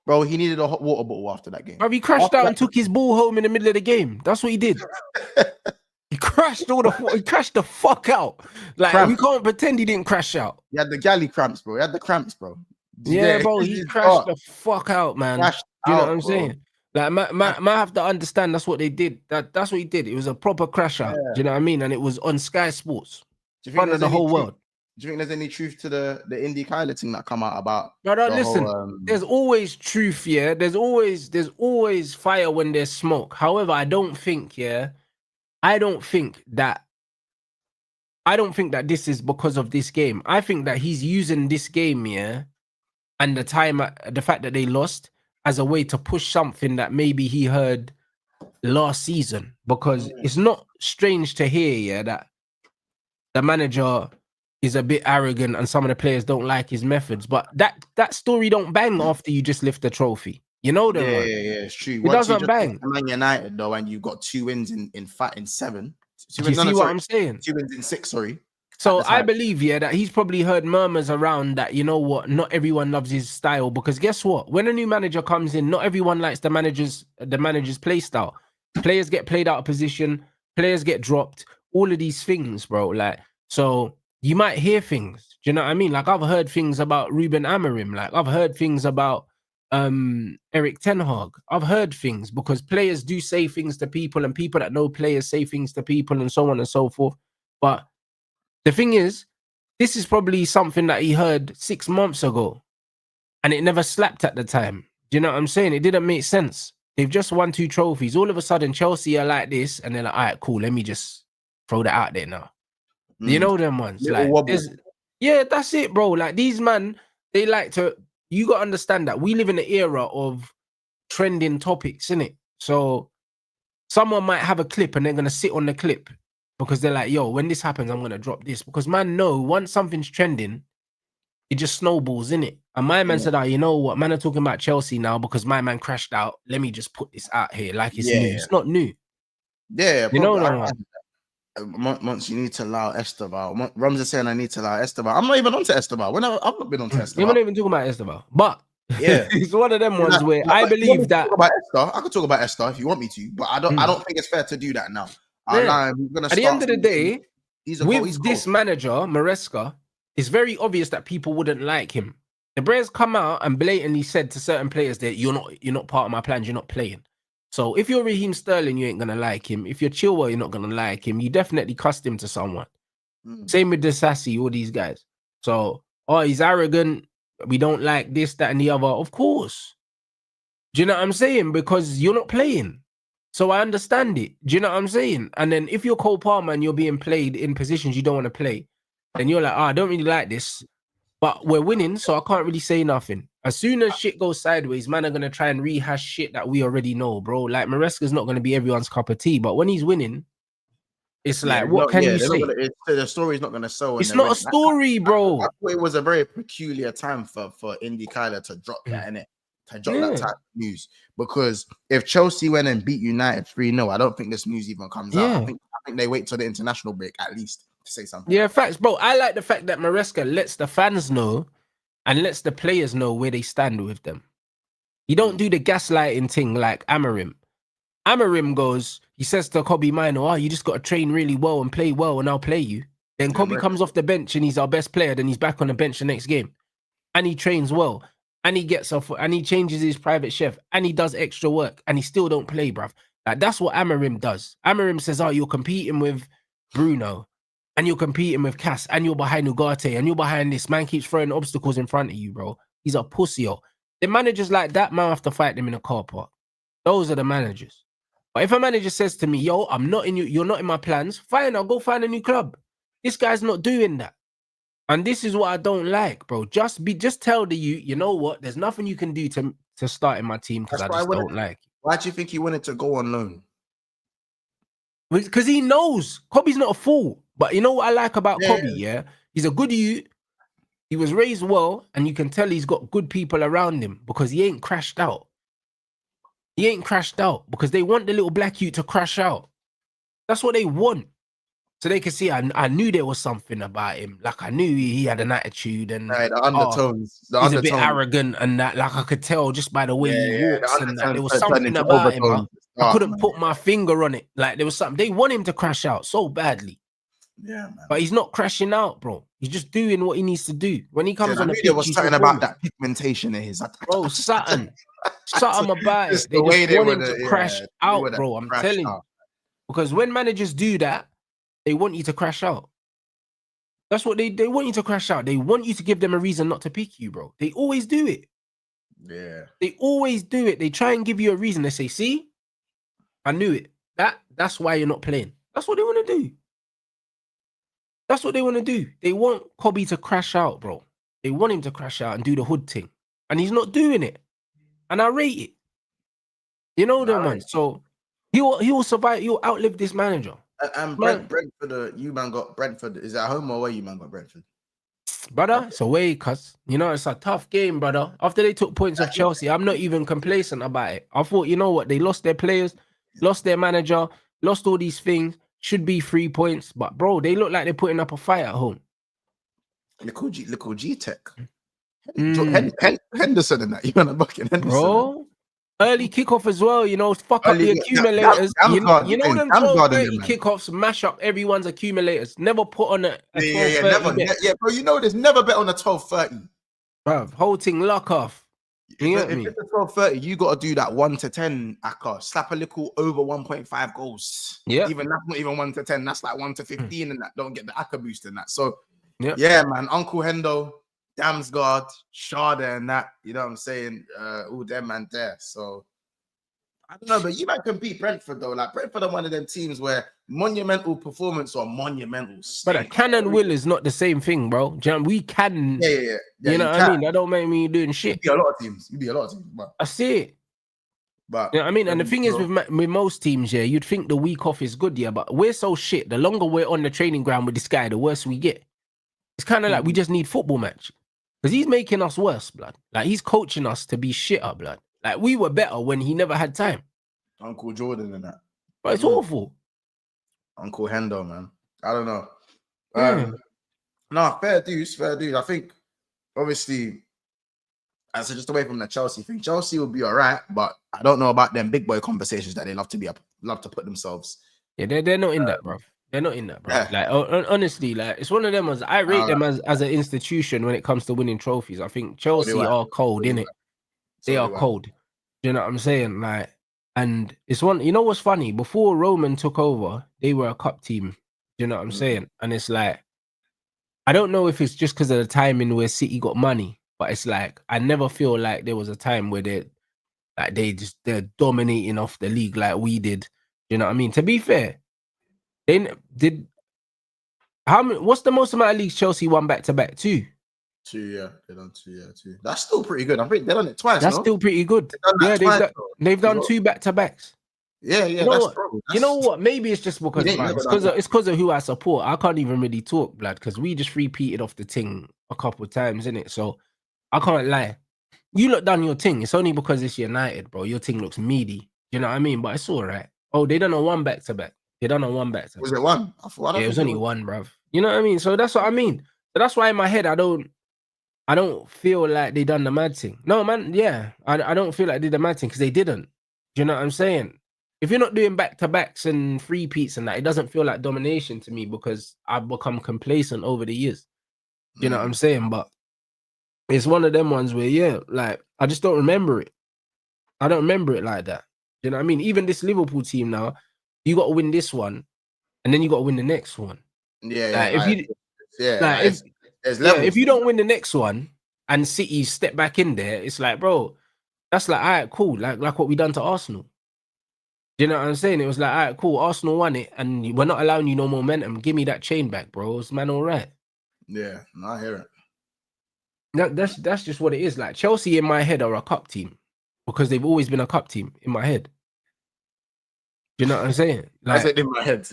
Bro, he needed a hot water bottle after that game. Bro, he crashed out and took his ball home in the middle of the game. That's what he did. He crashed the fuck out. Like, we can't pretend he didn't crash out. He had the galley cramps, bro. He had the cramps, bro. Yeah, bro, he crashed the fuck out, man. Do you know what I'm saying? Like, man have to understand that's what they did. That's what he did. It was a proper crash out. Do you know what I mean? And it was on Sky Sports. In front of the whole world. Do you think there's any truth to the Indy Kyler thing that come out about? No, listen. There's always truth, yeah. There's always fire when there's smoke. However, I don't think that this is because of this game. I think that he's using this game, yeah, and the fact that they lost as a way to push something that maybe he heard last season. Because it's not strange to hear, yeah, that the manager is a bit arrogant and some of the players don't like his methods. But that story don't bang after you just lift the trophy. You know that? Yeah, it's true. It doesn't bang. Man United though, and you got 2 wins in 7. You see what I'm saying? 2 wins in 6. Sorry. So I believe, yeah, that he's probably heard murmurs around that, you know what, not everyone loves his style, because guess what? When a new manager comes in, not everyone likes the manager's play style. Players get played out of position, players get dropped, all of these things, bro. Like, so you might hear things. Do you know what I mean? Like, I've heard things about Ruben Amorim. Like, I've heard things about Eric Ten Hag. I've heard things because players do say things to people, and people that know players say things to people, and so on and so forth. But the thing is, this is probably something that he heard 6 months ago, and it never slapped at the time. Do you know what I'm saying? It didn't make sense. They've just won 2 trophies. All of a sudden, Chelsea are like this, and they're like, all right, cool, let me just throw that out there now. You know them ones. Like, yeah, that's it, bro. Like, these man, they like to, you got to understand that we live in an era of trending topics, innit? So someone might have a clip and they're going to sit on the clip because they're like, yo, when this happens, I'm going to drop this. Because man, no, once something's trending, it just snowballs, innit? And my man said, you know what? Man are talking about Chelsea now because my man crashed out. Let me just put this out here like it's new. It's not new. Yeah. You know, Monts, you need to allow Esteval. Rums is saying I need to allow Esteval. I'm not even onto Esteval. I've not been onto Esteval. You're not even talking about Esteval. But yeah, it's one of them ones where I believe that. I could talk about Esther if you want me to, but I don't think it's fair to do that now. At the end of the day, with this manager, Maresca, it's very obvious that people wouldn't like him. The Bears come out and blatantly said to certain players that you're not part of my plans, you're not playing. So if you're Raheem Sterling, you ain't gonna like him. If you're Chilwell, you're not gonna like him. You definitely cussed him to someone. Same with Disasi, all these guys. So oh, he's arrogant. We don't like this, that, and the other. Of course. Do you know what I'm saying? Because you're not playing. So I understand it. Do you know what I'm saying? And then if you're Cole Palmer and you're being played in positions you don't want to play, then you're like, I don't really like this. But we're winning, so I can't really say nothing. As soon as shit goes sideways, man are going to try and rehash shit that we already know, bro. Like, Maresca's not going to be everyone's cup of tea. But when he's winning, it's like, what can you say? The story's not going to sell. It's not a story, bro. I thought it was a very peculiar time for Indy Kyler to drop that, innit? To drop that type of news. Because if Chelsea went and beat United 3-0, I don't think this news even comes out. I think they wait till the international break at least to say something. Yeah, facts, bro. I like the fact that Maresca lets the fans know and lets the players know where they stand with them. He don't do the gaslighting thing like Amarim. Amarim goes, he says to Kobe Mino, oh, you just got to train really well and play well and I'll play you. Then Kobe comes off the bench and he's our best player. Then he's back on the bench the next game. And he trains well. And he gets off and he changes his private chef and he does extra work and he still don't play, bruv. Like, that's what Amarim does. Amarim says, oh, you're competing with Bruno and you're competing with Cass and you're behind Ugarte and you're behind this. Man keeps throwing obstacles in front of you, bro. He's a pussy, yo. The managers like that, man, have to fight them in a car park. Those are the managers. But if a manager says to me, yo, I'm not in you, you're not in my plans, fine, I'll go find a new club. This guy's not doing that. And this is what I don't like, bro. Just tell you know what? There's nothing you can do to start in my team because I just don't like it. Why do you think he wanted to go on loan? Because he knows Kobe's not a fool. But you know what I like about Kobe, yeah? He's a good youth. He was raised well, and you can tell he's got good people around him because he ain't crashed out. He ain't crashed out because they want the little black youth to crash out. That's what they want. So they can see I knew there was something about him. Like, I knew he had an attitude and the undertones. He's a bit arrogant and that. Like, I could tell just by the way he walks and that there was something about him. I couldn't put my finger on it. Like, there was something. They want him to crash out so badly. Yeah, man. But he's not crashing out, bro. He's just doing what he needs to do. When he comes on the pitch, there was something about that pigmentation in his. Bro, something about it. They just want him to crash out, bro. I'm telling you. Because when managers do that, they want you to crash out. That's what they want you to crash out. They want you to give them a reason not to pick you, bro. They always do it. Yeah. They always do it. They try and give you a reason. They say, see, I knew it. That's why you're not playing. That's what they want to do. That's what they want to do. They want Kobe to crash out, bro. They want him to crash out and do the hood thing. And he's not doing it. And I rate it. You know that, man. So he will survive. He'll outlive this manager. And Brentford, you man got Brentford. Is it at home or away you man got Brentford? Brother, it's away, cuz. You know, it's a tough game, brother. After they took points off Chelsea, I'm not even complacent about it. I thought, you know what? They lost their players, lost their manager, lost all these things. Should be 3 points. But, bro, they look like they're putting up a fight at home. Little G-Tech. Henderson and that. You man are bucking Henderson. Bro. Early kickoff as well, you know, fuck up the accumulators. You know them 12:30 kickoffs mash up everyone's accumulators. Never put on a 12:30 bet. Bro, you know there's never bet on a 12:30. Bruv, whole thing lock off. If it's a 12:30, you got to do that 1 to 10 acca. Slap a little over 1.5 goals. Yeah. Even that's not even 1 to 10. That's like 1 to 15 and that. Don't get the acca boost in that. So, yeah, man. Uncle Hendo, Damsgaard, Sharda and that, you know what I'm saying? All them man there. So I don't know, but you might compete Brentford though. Like Brentford are one of them teams where monumental performance or monumental. But can and will is not the same thing, bro. We can. Yeah, you know what I mean? That don't make me doing shit. You be a lot of teams. But I see it. But you know what I mean? And the thing is with most teams, yeah, you'd think the week off is good, yeah, but we're so shit. The longer we're on the training ground with this guy, the worse we get. It's kind of like we just need football match. Because he's making us worse, blood. Like, he's coaching us to be shitter, blood. Like, we were better when he never had time. Uncle Jordan and that. But it's awful. Uncle Hendo, man. I don't know. No, fair dues. I think, obviously, I said just away from the Chelsea thing, Chelsea will be all right, but I don't know about them big boy conversations that they love to put themselves. Yeah, they're not in that, bro. They're not in that, bro. Yeah. Like, honestly, like, it's one of them. I rate them as an institution when it comes to winning trophies. I think Chelsea are cold, innit? They are cold. You know what I'm saying? Like, and it's one. You know what's funny? Before Roman took over, they were a cup team. You know what I'm saying? And it's like, I don't know if it's just because of the timing where City got money, but it's like I never feel like there was a time where they're dominating off the league like we did. You know what I mean? To be fair, did how many? What's the most amount of leagues Chelsea won back to back? 2. 2, yeah. They done 2, yeah, 2. That's still pretty good. I think they done it twice. That's still pretty good. Yeah, they've done 2 back to backs. Yeah, You know what? You know what? Maybe it's just because it's because of who I support. I can't even really talk, blood, because we just repeated off the thing a couple of times, innit? So I can't lie. You look done your thing. It's only because it's United, bro. Your thing looks meaty. You know what I mean? But it's all right. Oh, they done a 1 back to back. They done a 1 back to back. Was it 1? Yeah, it was only 1, bruv. You know what I mean? So that's what I mean. So that's why in my head I don't feel like they done the mad thing. No, man. Yeah, I don't feel like they did the mad thing because they didn't. Do you know what I'm saying? If you're not doing back-to-backs and repeats and that, it doesn't feel like domination to me because I've become complacent over the years. Do you know what I'm saying? But it's one of them ones where, yeah, like, I just don't remember it. I don't remember it like that. Do you know what I mean? Even this Liverpool team now, you got to win this one, and then you got to win the next one. Yeah, like, if you don't win the next one and City step back in there, it's like, bro, that's like, all right, cool. Like what we done to Arsenal. Do you know what I'm saying? It was like, all right, cool. Arsenal won it, and we're not allowing you no momentum. Give me that chain back, bro. It's man, all right. Yeah, I hear it. That's just what it is. Like Chelsea in my head are a cup team because they've always been a cup team in my head. Do you know what I'm saying? Like, I said in my head.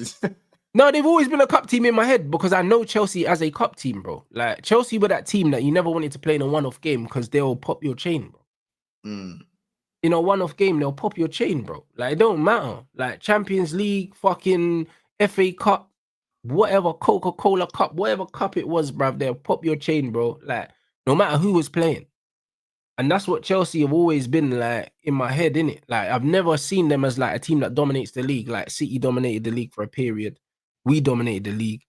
No, they've always been a cup team in my head because I know Chelsea as a cup team, bro. Like Chelsea were that team that you never wanted to play in a one-off game because they'll pop your chain, bro. In a one-off game, they'll pop your chain, bro. Like, it don't matter. Like, Champions League, fucking FA Cup, whatever, Coca-Cola Cup, whatever cup it was, bruv, they'll pop your chain, bro. Like, no matter who was playing. And that's what Chelsea have always been, like, in my head, innit? Like, I've never seen them as, like, a team that dominates the league. Like, City dominated the league for a period. We dominated the league.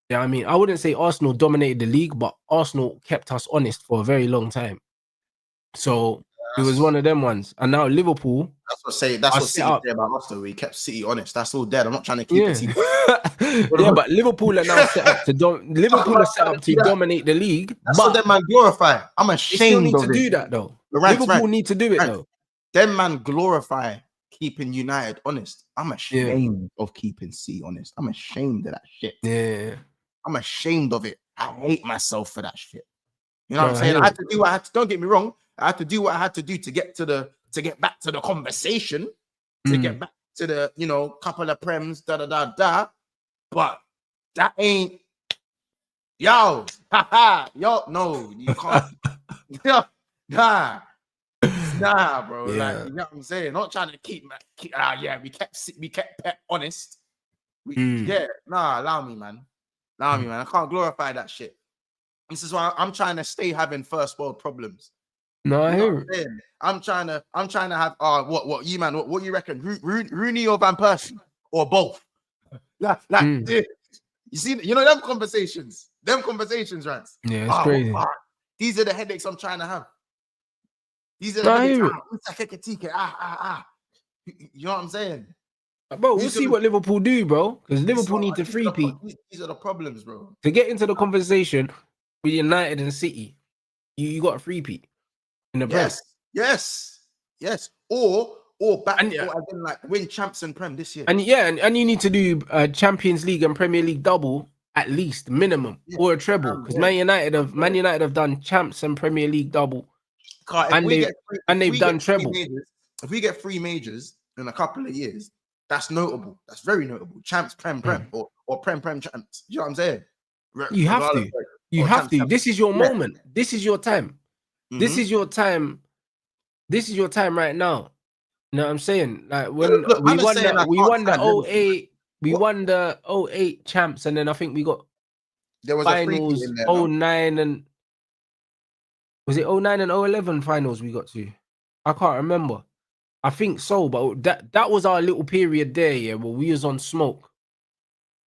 You know what I mean? I wouldn't say Arsenal dominated the league, but Arsenal kept us honest for a very long time. So it was one of them ones. And now Liverpool. That's what City say about us though. We kept City honest. That's all dead. I'm not trying to keep it. Yeah, but Liverpool are now set up to dominate the league. That's what them man glorify. I'm ashamed of it. They still need to do that though. Liverpool need to do it though. Them man glorify keeping United honest. I'm ashamed of keeping City honest. I'm ashamed of that shit. Yeah. I'm ashamed of it. I hate myself for that shit. You know what I'm saying? I had to do what I had to. Don't get me wrong. I had to do what I had to do to get back to the conversation, to get back to the couple of prems, But that ain't yo, no, you can't. Nah, bro. Yeah. Like, you know what I'm saying? Not trying to keep we kept Pep honest. Allow me, man. I can't glorify that shit. This is why I'm trying to stay having first world problems. No, I hear it. I'm trying to have what you reckon? Rooney or Van Persie or both? You see, them conversations, Rants. Yeah, it's crazy. These are the headaches I'm trying to have. These are the headaches. Ekitike, You know what I'm saying? Bro, we'll see what Liverpool do, bro. Because Liverpool need to three-peat. These are the problems, bro. To get into the conversation with United and City, you got a three-peat in the Prem. Yes. Or win champs and Prem this year. And you need to do a Champions League and Premier League double at least minimum, or a treble. Because Man United have done champs and Premier League double, they've done treble. If we get 3 majors in a couple of years, that's notable. That's very notable. Champs, Prem, or Prem champs. You know what I'm saying? You have to. You have to. This is your moment. This is your time. This is your time. This is your time right now. You know what I'm saying? Like when we won the 08 champs, and then I think we got there was finals a in there, 09 and was it 09 and 011 finals we got to? I can't remember. I think so, but that was our little period there, yeah, where we was on smoke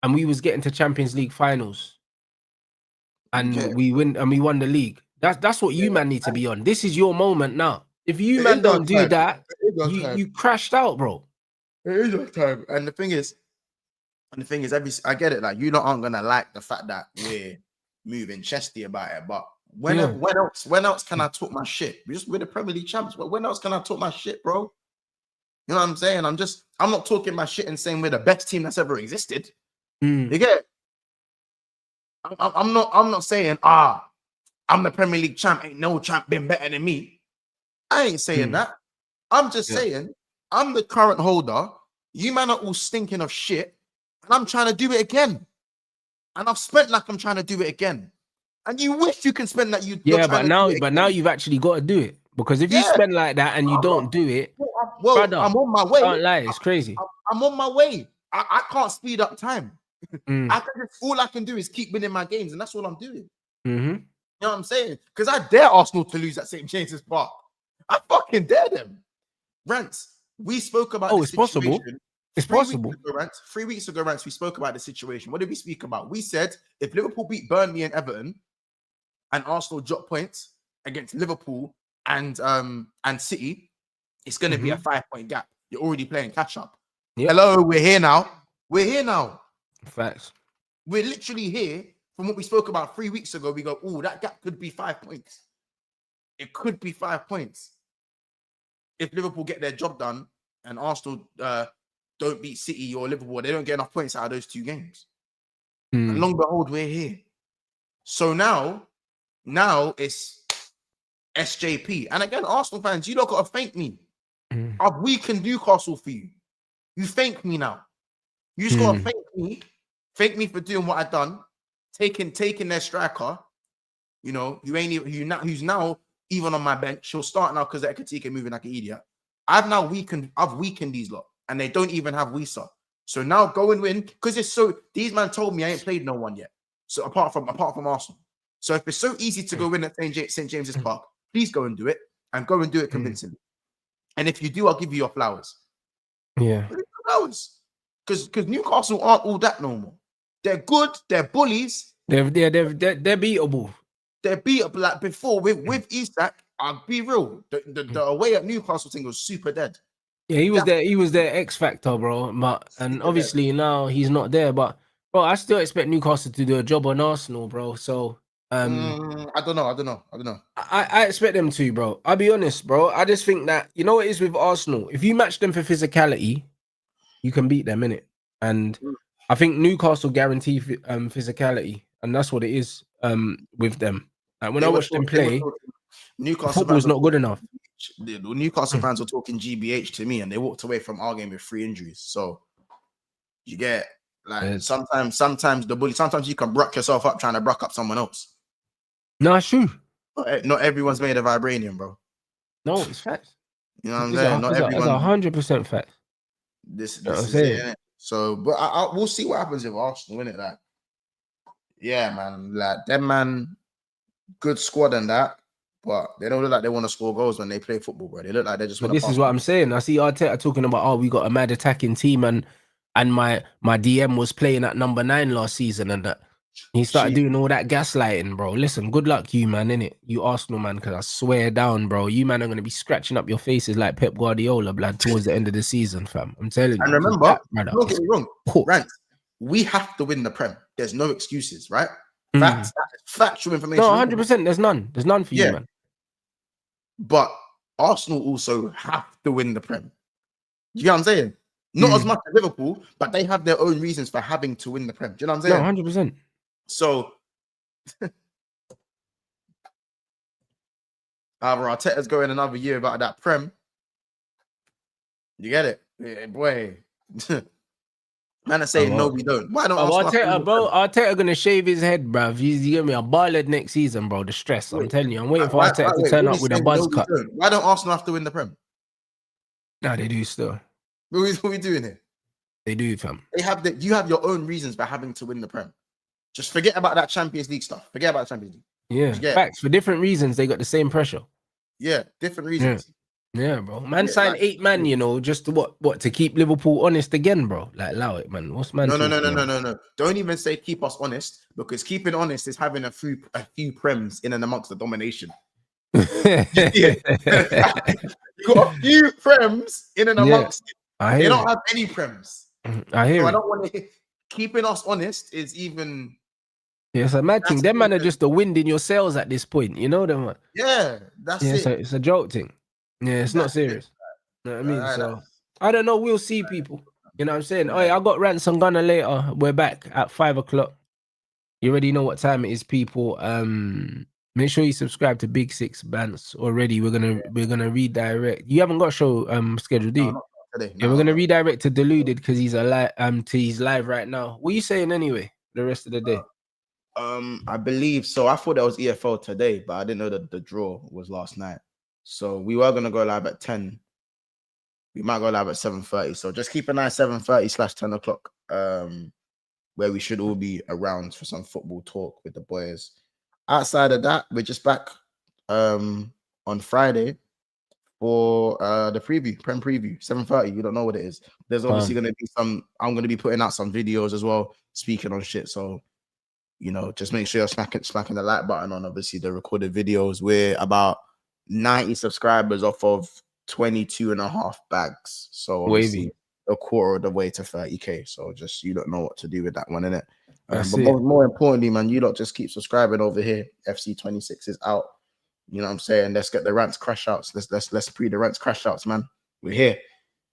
and we was getting to Champions League finals. And we won the league. That's what you man need to be on. This is your moment now. If you man don't do that, you crashed out, bro. It is your time. And the thing is, I get it. Like, you lot aren't gonna like the fact that moving chesty about it. But when else can I talk my shit? We're the Premier League champs. But when else can I talk my shit, bro? You know what I'm saying? I'm not talking my shit and saying we're the best team that's ever existed. You get it? I'm not saying I'm the Premier League champ. Ain't no champ been better than me. I ain't saying that. I'm just saying I'm the current holder. You man are all stinking of shit, and I'm trying to do it again. And I've spent like I'm trying to do it again. And you wish you can spend that. But now you've actually got to do it, because if you spend like that and you don't do it, brother, I'm on my way. Can't lie, it's crazy. I'm on my way. I can't speed up time. All I can do is keep winning my games, and that's all I'm doing. You know what I'm saying? Because I dare Arsenal to lose at St. James's Park. I fucking dare them. Rants, we spoke about it's possible. It's possible. 3 weeks ago, Rants, we spoke about the situation. What did we speak about? We said if Liverpool beat Burnley and Everton and Arsenal drop points against Liverpool and City, it's going to be a 5-point gap. You're already playing catch up. Yep. Hello, we're here now. We're here now. Facts. We're literally here from what we spoke about 3 weeks ago. We go, that gap could be 5 points. It could be 5 points. If Liverpool get their job done and Arsenal don't beat City or Liverpool, they don't get enough points out of those 2 games. And long behold, we're here. So now it's SJP. And again, Arsenal fans, you don't got to thank me. I've weakened Newcastle for you. You thank me now. You just got to thank me. Thank me for doing what I've done. Taking their striker, you know, who's now even on my bench. He'll start now because Ekitike moving like an idiot. I've weakened these lot, and they don't even have Wisa. So now go and win, because it's so. These man told me I ain't played no one yet. So apart from Arsenal. So if it's so easy to go win at St. James's Park, please go and do it, and go and do it convincingly. And if you do, I'll give you your flowers. Yeah, flowers, because Newcastle aren't all that normal. They're good. They're bullies. They're beatable. They're beatable. Like before with Isak, I'll be real. The away at Newcastle thing was super dead. Yeah, he was their X factor, bro. And obviously now he's not there. But bro, I still expect Newcastle to do a job on Arsenal, bro. So I don't know. I expect them to, bro. I'll be honest, bro. I just think that, you know what it is with Arsenal. If you match them for physicality, you can beat them, innit? And I think Newcastle guarantee physicality, and that's what it is with them. Like when I watched them play, Newcastle football's not good enough. The Newcastle fans were talking GBH to me, and they walked away from our game with 3 injuries. So you get sometimes the bully. Sometimes you can bruck yourself up trying to bruck up someone else. No, it's true. Not everyone's made of vibranium, bro. No, it's facts. You know what I'm saying? Not everyone. It's 100% fact. This is it, innit? So, but we'll see what happens with Arsenal, innit? Like, yeah, man. Like, them man, good squad and that, but they don't look like they want to score goals when they play football, bro. They look like they just want to. This is what I'm saying. I see Arteta talking about, we got a mad attacking team, and my DM was playing at number 9 last season, and that he started doing all that gaslighting, bro. Listen, good luck, you man, innit? You Arsenal man, because I swear down, bro, you man are going to be scratching up your faces like Pep Guardiola, blood, towards the end of the season, fam. I'm telling you. And remember, don't get me wrong, Rants, we have to win the Prem. There's no excuses, right? That's factual information. No, 100%. There's none. There's none for you, man. But Arsenal also have to win the Prem. You know what I'm saying? Not as much as Liverpool, but they have their own reasons for having to win the Prem. Do you know what I'm saying? No, 100%. So, Arteta's going another year about that Prem. You get it? Yeah, boy. Man are saying, no, we don't. Why don't Arteta, bro? Arteta going to shave his head, bruv. He's going to be a ballad next season, bro. The stress, I'm telling you. I'm waiting for Arteta to turn up with a buzz cut. Why don't Arsenal have to win the Prem? No, they do still. What are we doing here? They do, fam. You have your own reasons for having to win the Prem. Just forget about that Champions League stuff. Forget about the Champions League. Yeah, facts. For different reasons, they got the same pressure. Yeah, different reasons. Yeah, bro. Man signed 8 man, you know, just to what to keep Liverpool honest again, bro. Like, allow it, man. What's man? No. Don't even say keep us honest, because keeping honest is having a few Prems in and amongst the domination. You got a few Prems in and amongst. They don't have any Prems. I hear. So I don't want to. Keeping us honest is even Yeah, it's a mad thing. That's Them man are even- just the wind in your sails at this point. You know them, man. Yeah, that's Yeah, it. it's a joke thing. Yeah, it's not That's it. serious. You know what I mean? Alright, So I don't know. We'll see, people. You know what I'm saying? Oh, yeah, I got Rants and Gunner later. We're back at 5 o'clock. You already know what time it is, people. Make sure you subscribe to Big Six Bands already. We're gonna redirect. You haven't got a show scheduled, do you? not today. Yeah, we're gonna redirect to Deluded because he's he's live right now. What are you saying anyway? The rest of the day. I believe so. I thought that was EFL today, but I didn't know that the draw was last night. So we were gonna go live at 10. We might go live at 7:30. So just keep an eye 7:30/10 o'clock. Where we should all be around for some football talk with the boys. Outside of that, we're just back on Friday for the Prem preview, 7:30. You don't know what it is. There's obviously gonna be I'm gonna be putting out some videos as well, speaking on shit. So just make sure you're smacking the like button on obviously the recorded videos. We're about 90 subscribers off of 22.5 bags. So obviously a quarter of the way to 30K. So just you don't know what to do with that one, innit? But more importantly, man, you lot just keep subscribing over here. FC26 is out. You know what I'm saying? Let's get the Rants crash outs. Let's pre the Rants crash outs, man. We're here.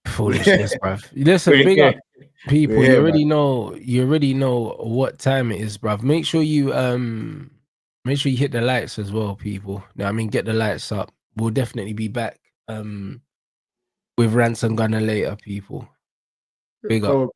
Foolishness, bruv. Listen, big up people. You already know what time it is, bruv. Make sure you hit the lights as well, people. I mean, get the lights up. We'll definitely be back with Rants and Gunner later, people. Big up.